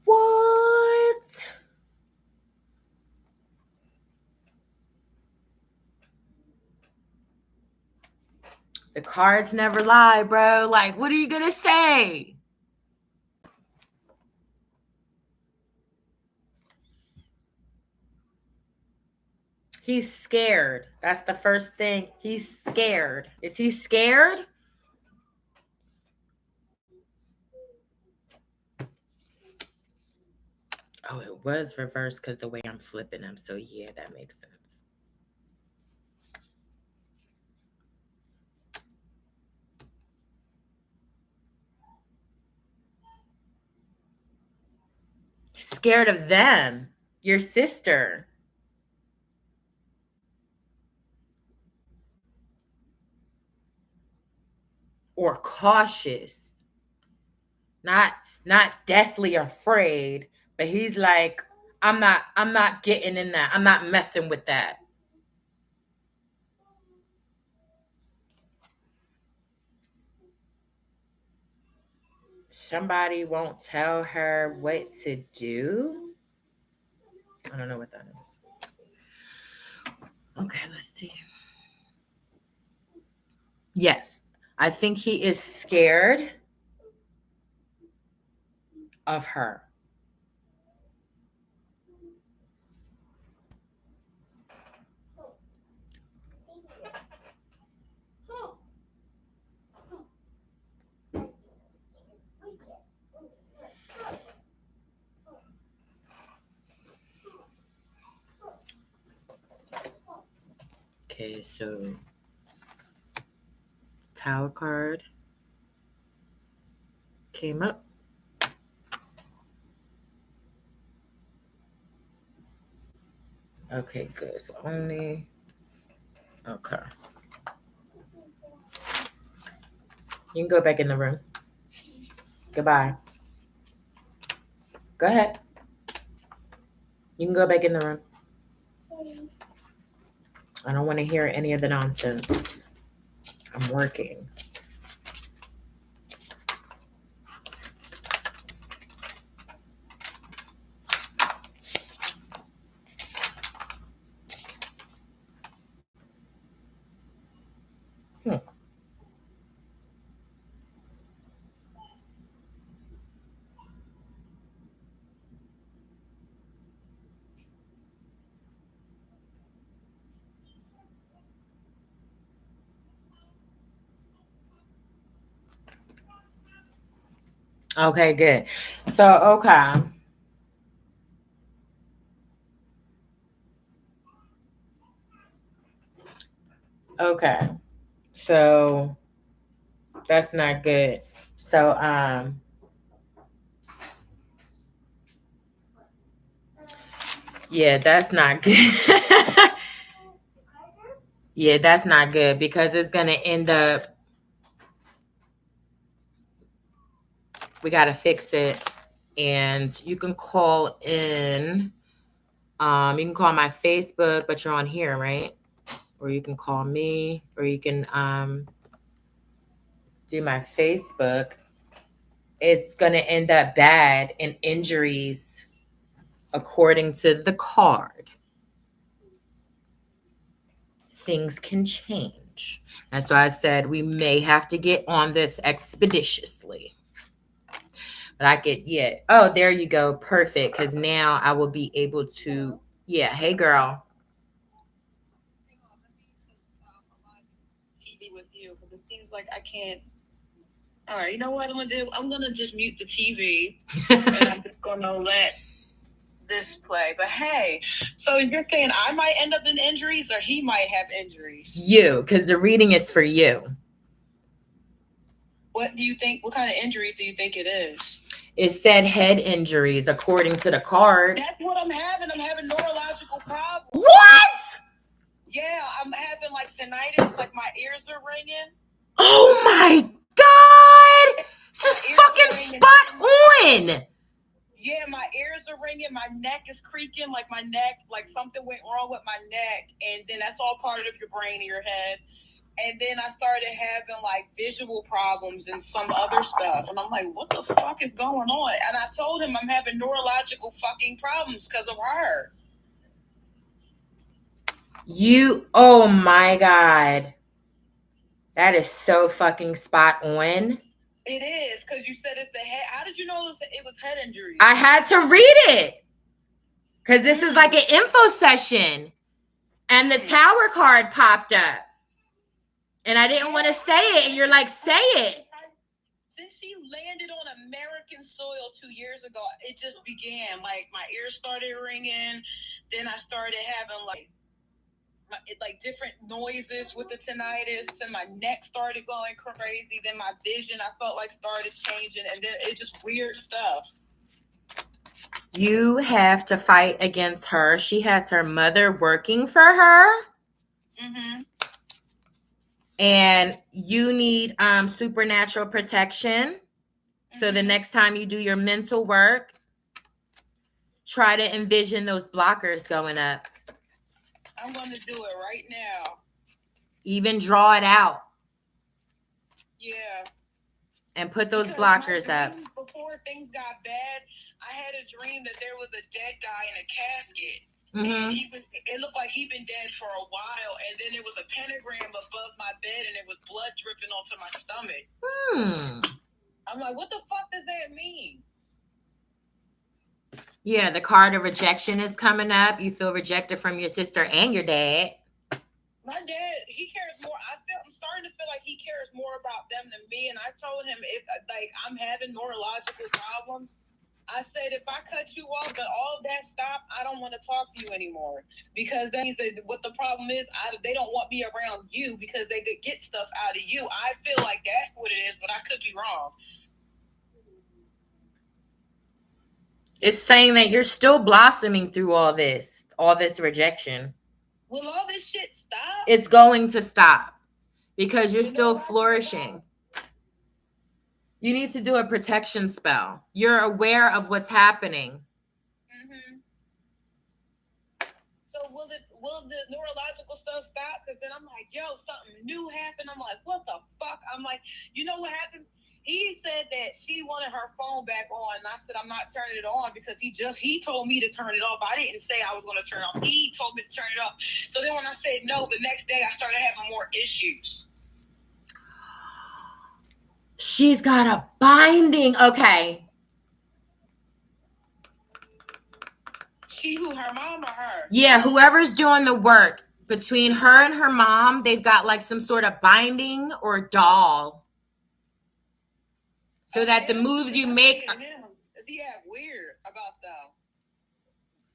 Speaker 1: What? The cards never lie, bro. Like, what are you going to say? He's scared. That's the first thing. He's scared. Is he scared? Oh, it was reversed because the way I'm flipping them. So, yeah, that makes sense. Scared of them, your sister. Or cautious. Not deathly afraid, but he's like, I'm not getting in that. I'm not messing with that. Somebody won't tell her what to do. I don't know what that is. Okay, let's see. Yes, I think he is scared of her. Okay, so Tower card came up. Okay, good. So only, okay. You can go back in the room. Goodbye. Go ahead. You can go back in the room. I don't want to hear any of the nonsense. I'm working. Okay, good. So, okay. Okay. So that's not good. So, yeah, that's not good. Yeah, that's not good because it's gonna end up. We gotta fix it, and you can call in. You can call my Facebook, but you're on here, right? Or you can call me, or you can do my Facebook. It's gonna end up bad in injuries, according to the card. Things can change. That's why I said we may have to get on this expeditiously. But I could, yeah. Oh, there you go. Perfect. Because now I will be able to, yeah. Hey, girl.
Speaker 2: TV with you because it seems like I can't. All right, you know what I'm gonna do? I'm gonna just mute the TV and I'm just gonna let this play. But hey, so you're saying I might end up in injuries or he might have injuries?
Speaker 1: You, because the reading is for you.
Speaker 2: What do you think? What kind of injuries do you think it is?
Speaker 1: It said head injuries according to the card.
Speaker 2: That's what I'm having. I'm having neurological problems.
Speaker 1: What?
Speaker 2: Yeah, I'm having like tinnitus, like my ears are ringing.
Speaker 1: Oh my God. This is fucking spot on.
Speaker 2: Yeah, my ears are ringing. My neck is creaking, like my neck, like something went wrong with my neck. And then that's all part of your brain and your head. And then I started having like visual problems and some other stuff. And I'm like, what the fuck is going on? And I told him I'm having neurological fucking problems because of her.
Speaker 1: Oh my God. That is so fucking spot on.
Speaker 2: It is, because you said it's the head. How did you know it was head injury?
Speaker 1: I had to read it. Because this is like an info session. And the tower card popped up. And I didn't want to say it. And you're like, say it.
Speaker 2: Since she landed on American soil 2 years ago, it just began. Like, my ears started ringing. Then I started having, like different noises with the tinnitus. And my neck started going crazy. Then my vision, I felt like, started changing. And then it's just weird stuff.
Speaker 1: You have to fight against her. She has her mother working for her.
Speaker 2: Mm-hmm.
Speaker 1: And you need supernatural protection. Mm-hmm. So the next time you do your mental work, try to envision those blockers going up.
Speaker 2: I'm going to do it right now.
Speaker 1: Even draw it out.
Speaker 2: Yeah.
Speaker 1: And put those blockers up.
Speaker 2: Before things got bad, I had a dream that there was a dead guy in a casket.
Speaker 1: Mm-hmm.
Speaker 2: And it looked like he'd been dead for a while. And then there was a pentagram above my bed and it was blood dripping onto my stomach. I'm like, what the fuck does that mean?
Speaker 1: Yeah, the card of rejection is coming up. You feel rejected from your sister and your dad.
Speaker 2: My dad, he cares more. I'm starting to feel like he cares more about them than me. And I told him, if like I'm having neurological problems, I said, if I cut you off and all of that stop, I don't want to talk to you anymore. Because then he said, what the problem is, they don't want me around you because they could get stuff out of you. I feel like that's what it is, but I could be wrong.
Speaker 1: It's saying that you're still blossoming through all this rejection.
Speaker 2: Will all this shit stop?
Speaker 1: It's going to stop because you're still flourishing. You need to do a protection spell. You're aware of what's happening.
Speaker 2: Mm-hmm. So will the neurological stuff stop? Because then I'm like, yo, something new happened. I'm like, what the fuck? I'm like, you know what happened? He said that she wanted her phone back on. And I said, I'm not turning it on because he told me to turn it off. I didn't say I was going to turn it off. He told me to turn it off. So then when I said no, the next day I started having more issues.
Speaker 1: She's got a binding. Okay.
Speaker 2: Her mom or her?
Speaker 1: Yeah, whoever's doing the work between her and her mom, they've got like some sort of binding or doll. So that the moves you make.
Speaker 3: Does he act weird about them?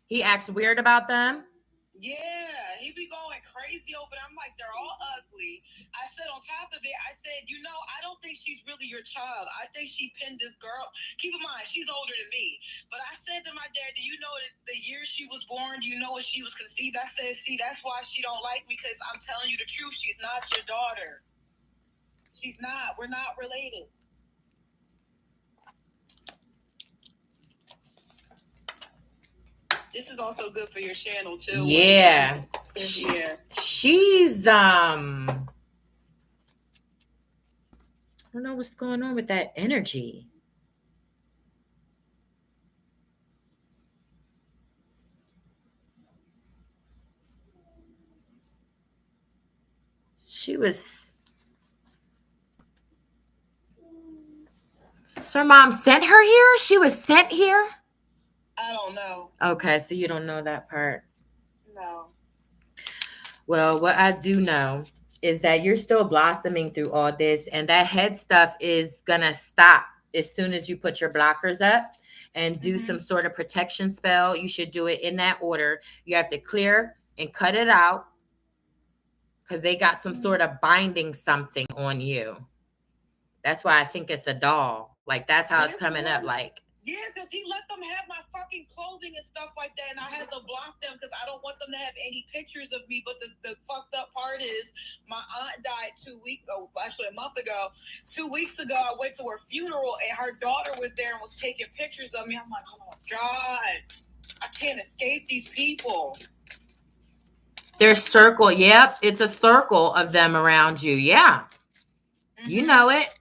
Speaker 1: He acts weird about them?
Speaker 3: Yeah, he be going crazy over there. I'm like, they're all ugly. I said on top of it, I said, I don't think she's really your child. I think she pinned this girl. Keep in mind, she's older than me. But I said to my dad, do you know that the year she was born, do you know when she was conceived? I said, see, that's why she don't like me, because I'm telling you the truth. She's not your daughter. She's not. We're not related. This is also good for your channel too.
Speaker 1: Yeah.
Speaker 3: Yeah.
Speaker 1: She's I don't know what's going on with that energy. She was. So mom sent her here? She was sent here?
Speaker 3: I don't know.
Speaker 1: Okay, so you don't know that part.
Speaker 3: No.
Speaker 1: Well, what I do know is that you're still blossoming through all this, and that head stuff is gonna stop as soon as you put your blockers up and do some sort of protection spell. You should do it in that order. You have to clear and cut it out because they got some sort of binding something on you. That's why I think it's a doll. Like, that's how it's coming up. Like,
Speaker 3: yeah, because he let them have my fucking clothing and stuff like that, and I had to block them because I don't want them to have any pictures of me. But the fucked up part is my aunt died actually a month ago. 2 weeks ago, I went to her funeral, and her daughter was there and was taking pictures of me. I'm like, oh my God, I can't escape these people.
Speaker 1: Their circle. Yep, it's a circle of them around you. Yeah. You know it.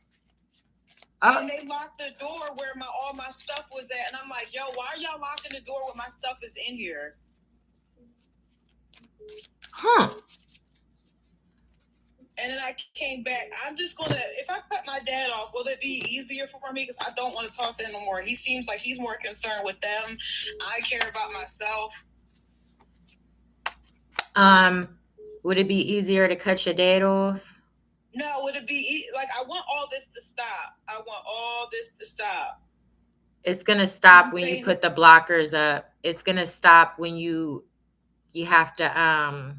Speaker 3: Oh. And they locked the door where all my stuff was at. And I'm like, yo, why are y'all locking the door when my stuff is in here?
Speaker 1: Huh.
Speaker 3: And then I came back. I'm just going to, if I cut my dad off, will it be easier for me? Because I don't want to talk to him no more. He seems like he's more concerned with them. I care about myself.
Speaker 1: Would it be easier to cut your dad off?
Speaker 3: No, would it be like, I want all this to stop. I want all this to stop.
Speaker 1: It's going to stop when you put the blockers up. It's going to stop when you have to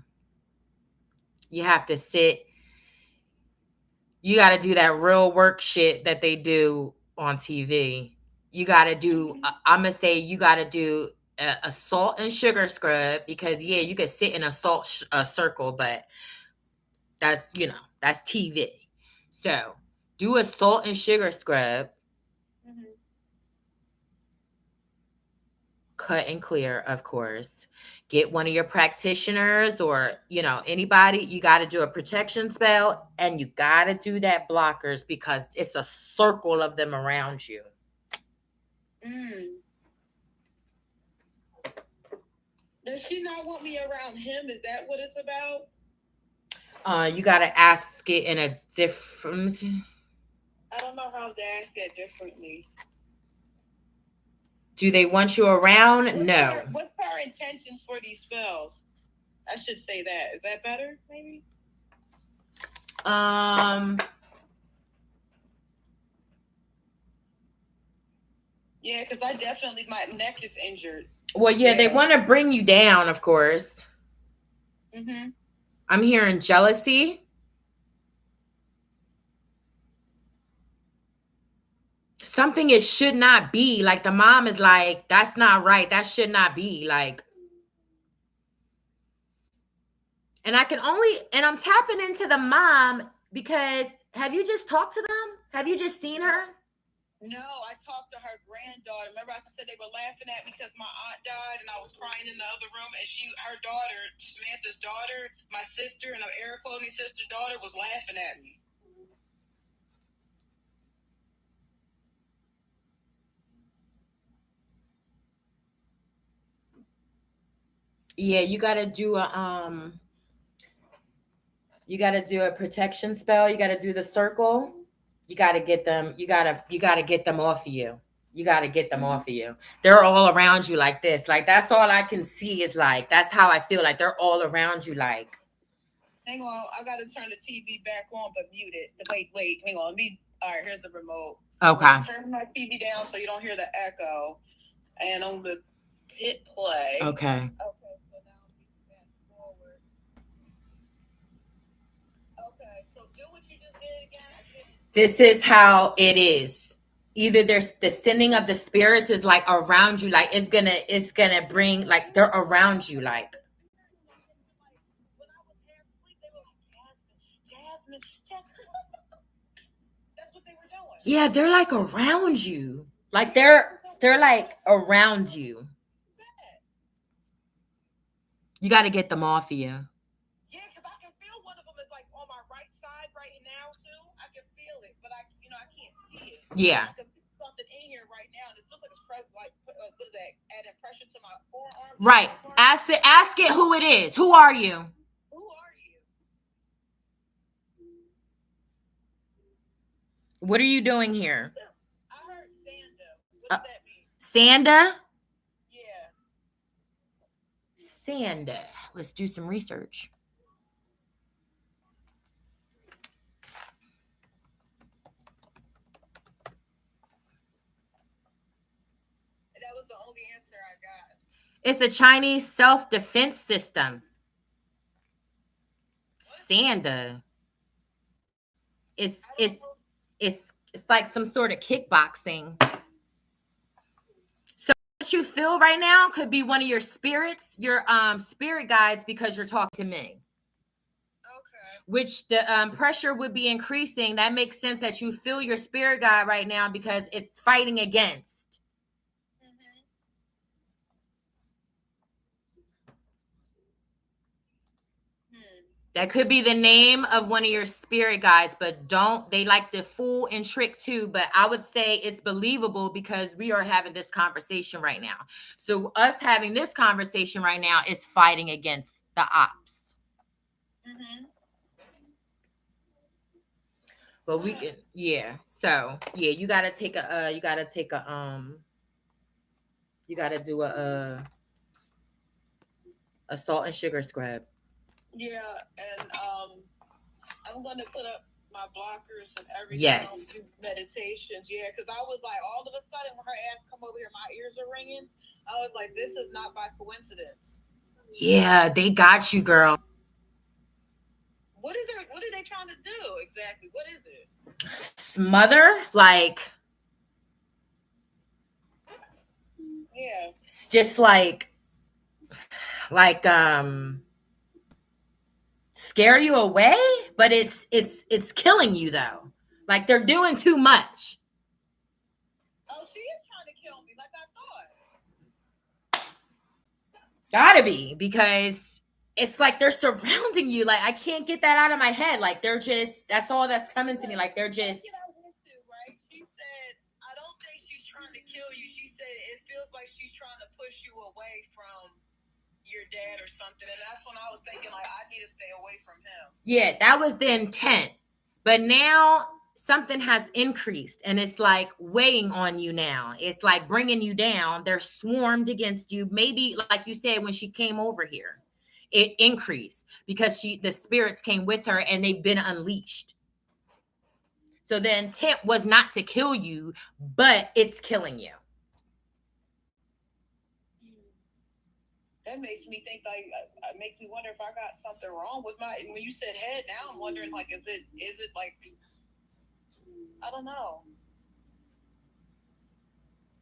Speaker 1: sit. You got to do that real work shit that they do on TV. You got to do, I'm going to say you got to do a salt and sugar scrub because, yeah, you could sit in a salt circle, but that's, that's TV. So do a salt and sugar scrub. Cut and clear, of course. Get one of your practitioners or, anybody. You got to do a protection spell and you got to do that blockers because it's a circle of them around you.
Speaker 3: Does she not want me around him? Is that what it's about?
Speaker 1: You got to ask it in a different...
Speaker 3: I don't know how to ask it differently.
Speaker 1: Do they want you around? No.
Speaker 3: What's her intentions for these spells? I should say that. Is that better, maybe? Yeah, because I definitely, my neck is injured.
Speaker 1: Well, yeah, they want to bring you down, of course. I'm hearing jealousy. Something it should not be. Like the mom is like, that's not right. That should not be. Like, and I'm tapping into the mom because have you just talked to them? Have you just seen her?
Speaker 3: No, I talked to her granddaughter. Remember I said they were laughing at me because my aunt died and I was crying in the other room and her daughter, Samantha's daughter, my sister and Eric Clooney's sister daughter was laughing at me.
Speaker 1: Yeah, you gotta do a protection spell. You gotta do the circle. You gotta get them. You gotta get them off of you. You gotta get them off of you. They're all around you like this. Like that's all I can see is like that's how I feel. Like they're all around you. Like.
Speaker 3: Hang on, I gotta turn the TV back on, but mute it. Wait, hang on. All right, here's the remote.
Speaker 1: Okay.
Speaker 3: Turn my TV down so you don't hear the echo. And on the hit play.
Speaker 1: Okay.
Speaker 3: Okay, so now we fast forward. Okay, so do what you just did again.
Speaker 1: This is how it is. Either there's the sending of the spirits is like around you, like it's gonna bring, like they're around you, like.
Speaker 3: When I was half asleep, they were like, Jasmine. That's what they were doing.
Speaker 1: Yeah, they're like around you. Like they're like around you. You got to get them off of you.
Speaker 3: Yeah, because I can feel one of them is like on my right side right now too. I can feel it, but I can't see it.
Speaker 1: Yeah.
Speaker 3: I can see something in here right now, and it feels like it's like what is that? Adding pressure to my forearm.
Speaker 1: Right. Ask it who it is. Who are you?
Speaker 3: Who are you?
Speaker 1: What are you doing here?
Speaker 3: I heard Sanda. What does that mean?
Speaker 1: Sanda?
Speaker 3: Yeah.
Speaker 1: Sanda. Let's do some research.
Speaker 3: That was the only answer I got.
Speaker 1: It's a Chinese self-defense system. Sanda. It's like some sort of kickboxing. So what you feel right now could be one of your spirits, your spirit guides, because you're talking to me.
Speaker 3: Okay.
Speaker 1: Which the pressure would be increasing. That makes sense that you feel your spirit guide right now because it's fighting against. That could be the name of one of your spirit guides, but they like to fool and trick too. But I would say it's believable because we are having this conversation right now. So us having this conversation right now is fighting against the ops.
Speaker 3: Mm-hmm.
Speaker 1: But we can, yeah. So yeah, you gotta do a salt and sugar scrub.
Speaker 3: Yeah, and I'm gonna put up my blockers and everything.
Speaker 1: Yes.
Speaker 3: I'll do meditations. Yeah, because I was like, all of a sudden when her ass come over here, my ears are ringing. I was like, this is not by coincidence.
Speaker 1: Yeah, they got you, girl.
Speaker 3: What is it? What are they trying to do exactly? What is it?
Speaker 1: Smother, like.
Speaker 3: Yeah.
Speaker 1: It's just like scare you away, but it's killing you though. Like they're doing too much.
Speaker 3: Oh, she is trying to kill me, like I thought.
Speaker 1: Gotta be, because it's like they're surrounding you. Like I can't get that out of my head. Like they're just, that's all that's coming to me. Like they're just.
Speaker 3: Right? She said, I don't think she's trying to kill you. She said it feels like she's trying to push you away from your dad or something. And that's when I was thinking, like, I need to stay away from him.
Speaker 1: Yeah, that was the intent. But now something has increased and it's like weighing on you now. It's like bringing you down. They're swarmed against you. Maybe, like you said, when she came over here, it increased because the spirits came with her and they've been unleashed. So the intent was not to kill you, but it's killing you.
Speaker 3: That makes me think, like, it makes me wonder if I got something wrong with my, when you said head, now I'm wondering, like, is it like, I don't know.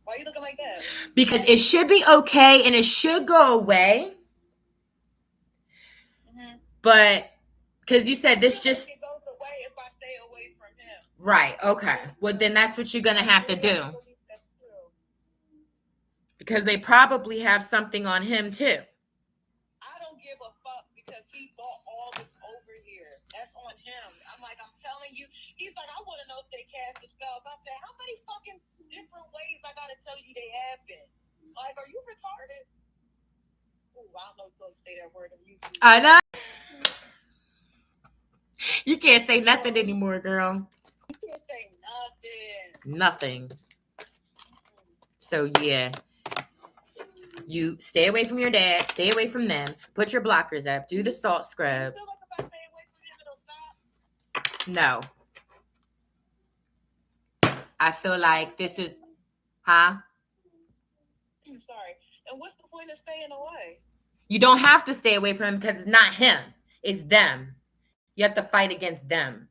Speaker 3: Why are you looking like that?
Speaker 1: Because it should be okay and it should go away. Mm-hmm. But, because you said this just.
Speaker 3: It goes away if I stay away from him.
Speaker 1: Right, okay. Well, then that's what you're going to have to do. Because they probably have something on him too.
Speaker 3: I don't give a fuck because he bought all this over here. That's on him. I'm like, I'm telling you. He's like, I want to know if they cast the spells. I said, how many fucking different ways I gotta tell you they happen? Like, are you retarded? Ooh, I don't know if you're gonna say that word on YouTube.
Speaker 1: I know. You can't say nothing anymore, girl.
Speaker 3: You can't say nothing.
Speaker 1: Nothing. So yeah. You stay away from your dad, stay away from them, put your blockers up, do the salt scrub.
Speaker 3: You feel like if I stay away from him, it'll stop?
Speaker 1: No. I feel like this is, huh?
Speaker 3: I'm sorry. And what's the point of staying away?
Speaker 1: You don't have to stay away from him because it's not him. It's them. You have to fight against them.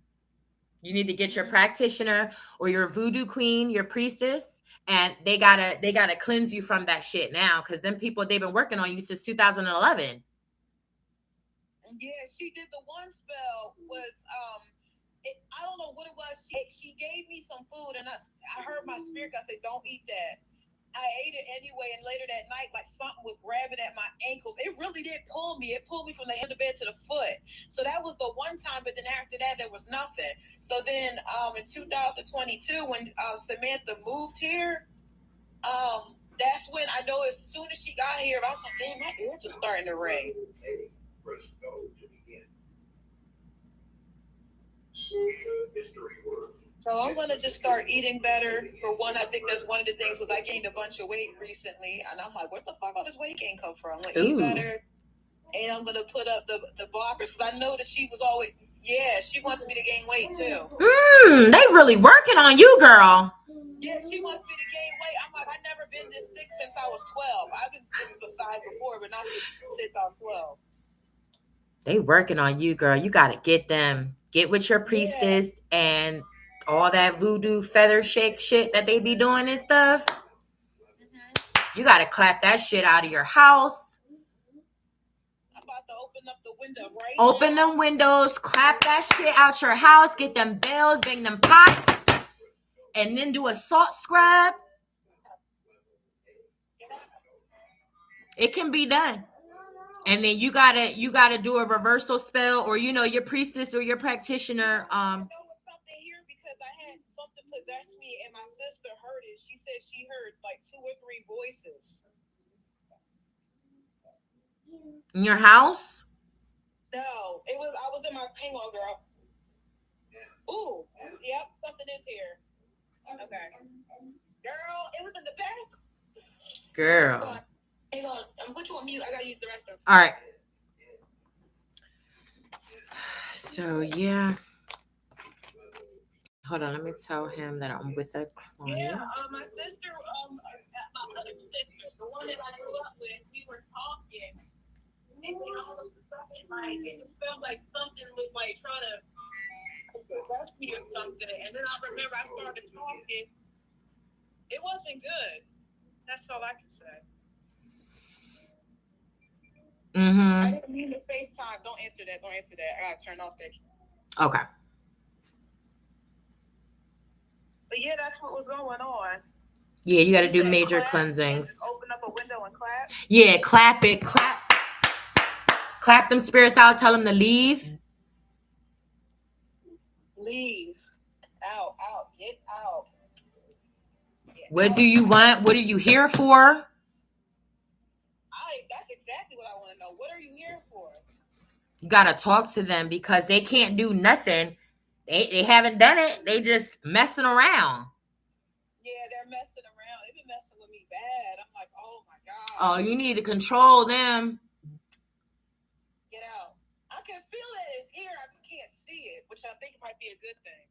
Speaker 1: You need to get your practitioner or your voodoo queen, your priestess, and they gotta cleanse you from that shit now. Cause them people, they've been working on you since 2011.
Speaker 3: Yeah, she did the one spell was I don't know what it was. She gave me some food and I heard my spirit. I said, don't eat that. I ate it anyway, and later that night, like something was grabbing at my ankles. It really did pull me. It pulled me from the end of the bed to the foot. So that was the one time, but then after that, there was nothing. So then in 2022, when Samantha moved here, that's when I know as soon as she got here, I was like, damn, my ears are starting to ring. So I'm gonna just start eating better. For one, I think that's one of the things because I gained a bunch of weight recently, and I'm like, where the fuck all this weight gain come from? I'm gonna eat better, and I'm gonna put up the blockers because I know that she was always, she wants me to gain weight too.
Speaker 1: They really working on you, girl.
Speaker 3: Yeah, she wants me to gain weight. I'm like, I've never been this thick since I was 12. I've been this size before, but not since I was 12.
Speaker 1: They working on you, girl. You gotta get them. Get with your priestess and all that voodoo feather shake shit that they be doing and stuff. You gotta clap that shit out of your house.
Speaker 3: I'm about to open up the window right
Speaker 1: Open
Speaker 3: now.
Speaker 1: them windows, clap that shit out your house, get them bells, bang them pots, and then do a salt scrub. It can be done. And then you gotta do a reversal spell, or your priestess or your practitioner.
Speaker 3: I know it's something here because I had something possess me, and my sister heard it. She said she heard like 2 or 3 voices.
Speaker 1: In your house?
Speaker 3: No, I was in my hang on, girl. Ooh, yep, something is here. Okay, girl, it was in the bathroom.
Speaker 1: Girl.
Speaker 3: Hang on, I'm put you on mute. I gotta use the restroom.
Speaker 1: All right. So yeah. Hold on, let me tell him that I'm with a client.
Speaker 3: Yeah, my sister, my other sister, the one that I grew up with, we were talking, and all of a sudden, like, it felt like something was like trying to possess me or something. And then I remember I started talking. It wasn't good. That's all I can say. I didn't mean to FaceTime. Don't answer that. I gotta turn off that.
Speaker 1: Okay.
Speaker 3: But yeah, that's what was going on.
Speaker 1: Yeah, you got to do major cleansings.
Speaker 3: Just open up a window and clap.
Speaker 1: Yeah, clap it. Clap them spirits out. Tell them to leave.
Speaker 3: Leave. Out. Get out.
Speaker 1: What do you want? What are you here for?
Speaker 3: That's exactly what I want to know. What are you here for?
Speaker 1: You got to talk to them because they can't do nothing. They haven't done it. They just messing around.
Speaker 3: Yeah, they're messing around. They've been messing with me bad. I'm like, oh my God.
Speaker 1: Oh, you need to control them.
Speaker 3: Get out. I can feel it. It's here. I just can't see it, which I think might be a good thing.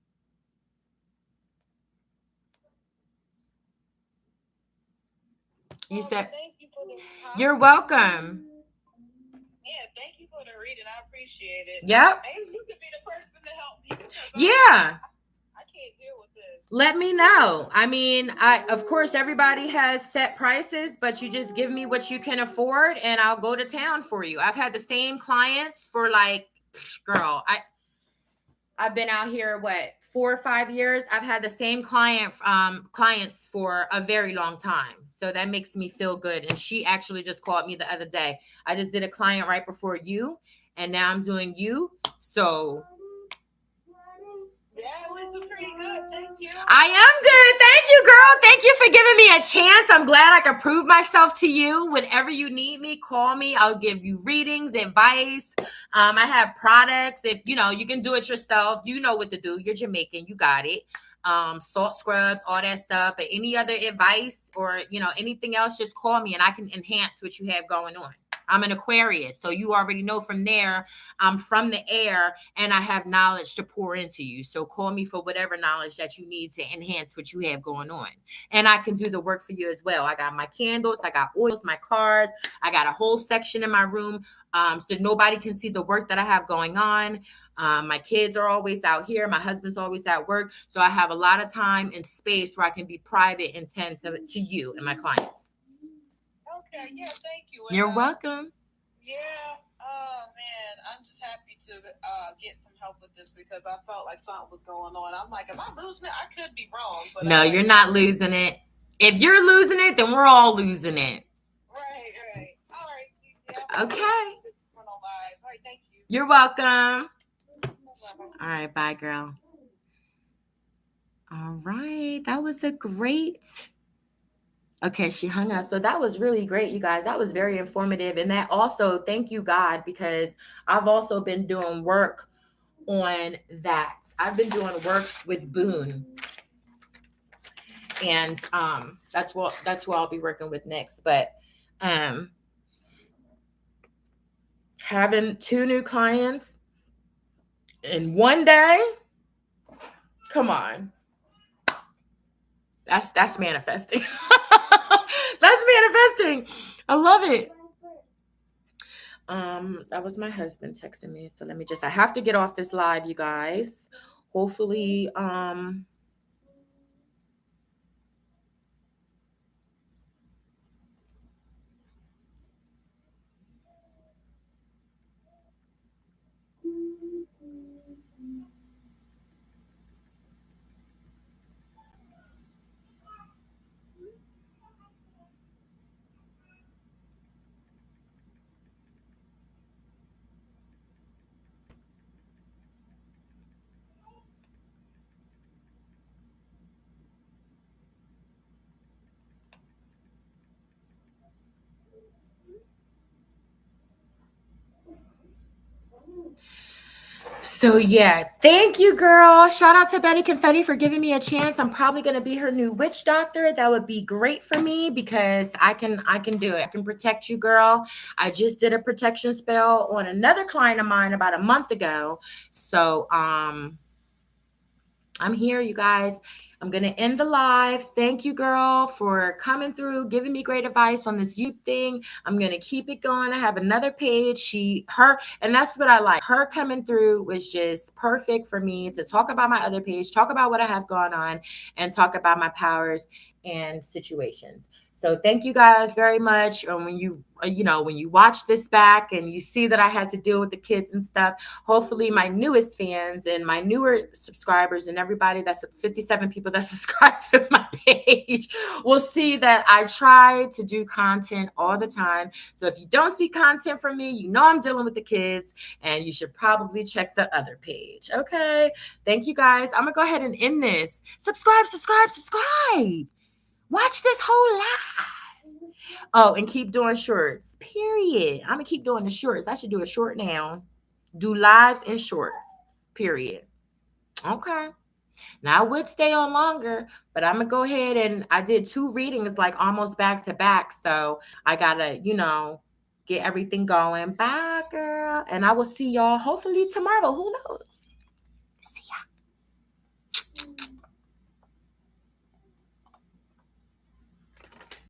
Speaker 1: You said,
Speaker 3: thank you for the
Speaker 1: you're welcome.
Speaker 3: Yeah, thank you for the reading. I appreciate it.
Speaker 1: Yep.
Speaker 3: Maybe you could be the person to help me.
Speaker 1: Yeah.
Speaker 3: I can't deal with this.
Speaker 1: Let me know. I mean, of course, everybody has set prices, but you just give me what you can afford and I'll go to town for you. I've had the same clients for like, girl, I've been out here, 4 or 5 years. I've had the same clients for a very long time. So that makes me feel good. And she actually just called me the other day. I just did a client right before you, and now I'm doing you. So
Speaker 3: yeah, it was pretty good. Thank you.
Speaker 1: I am good. Thank you, girl. Thank you for giving me a chance. I'm glad I could prove myself to you. Whenever you need me, call me. I'll give you readings, advice. I have products. If you can do it yourself. You know what to do. You're Jamaican. You got it. Salt scrubs, all that stuff. But any other advice or anything else, just call me and I can enhance what you have going on. I'm an Aquarius. So you already know from there, I'm from the air and I have knowledge to pour into you. So call me for whatever knowledge that you need to enhance what you have going on. And I can do the work for you as well. I got my candles, I got oils, my cards. I got a whole section in my room so nobody can see the work that I have going on. My kids are always out here. My husband's always at work. So I have a lot of time and space where I can be private and tend to you and my clients.
Speaker 3: Okay, yeah, thank you. And,
Speaker 1: You're welcome.
Speaker 3: Yeah. Oh man, I'm just happy to get some help with this because I felt like something was going on. I'm like, am I losing it? I could be wrong, but
Speaker 1: no, you're not losing it. If you're losing it, then we're all losing it.
Speaker 3: Right. All right, Cece.
Speaker 1: Okay.
Speaker 3: All right, thank you.
Speaker 1: You're welcome. All right, bye, girl. All right, that was a great. Okay, she hung up. So that was really great, you guys. That was very informative. And that also, thank you, God, because I've also been doing work on that. I've been doing work with Boone. And that's what I'll be working with next. But having 2 new clients in one day, come on. That's manifesting. That's manifesting. I love it. That was my husband texting me. So I have to get off this live, you guys. Hopefully, so yeah, thank you, girl. Shout out to Betty Confetti for giving me a chance. I'm probably gonna be her new witch doctor. That would be great for me because I can do it. I can protect you, girl. I just did a protection spell on another client of mine about a month ago. So I'm here, you guys. I'm going to end the live. Thank you, girl, for coming through, giving me great advice on this youth thing. I'm going to keep it going. I have another page. And that's what I like. Her coming through was just perfect for me to talk about my other page, talk about what I have going on, and talk about my powers and situations. So thank you guys very much. And when you watch this back and you see that I had to deal with the kids and stuff, hopefully my newest fans and my newer subscribers and everybody, that's 57 people that subscribe to my page, will see that I try to do content all the time. So if you don't see content from me, you know I'm dealing with the kids and you should probably check the other page. Okay. Thank you guys. I'm going to go ahead and end this. Subscribe. Watch this whole live. Oh, and keep doing shorts. Period. I'm going to keep doing the shorts. I should do a short now. Do lives and shorts. Period. Okay. Now I would stay on longer, but I'm going to go ahead and I did 2 readings like almost back to back. So I got to, get everything going. Bye, girl. And I will see y'all hopefully tomorrow. Who knows?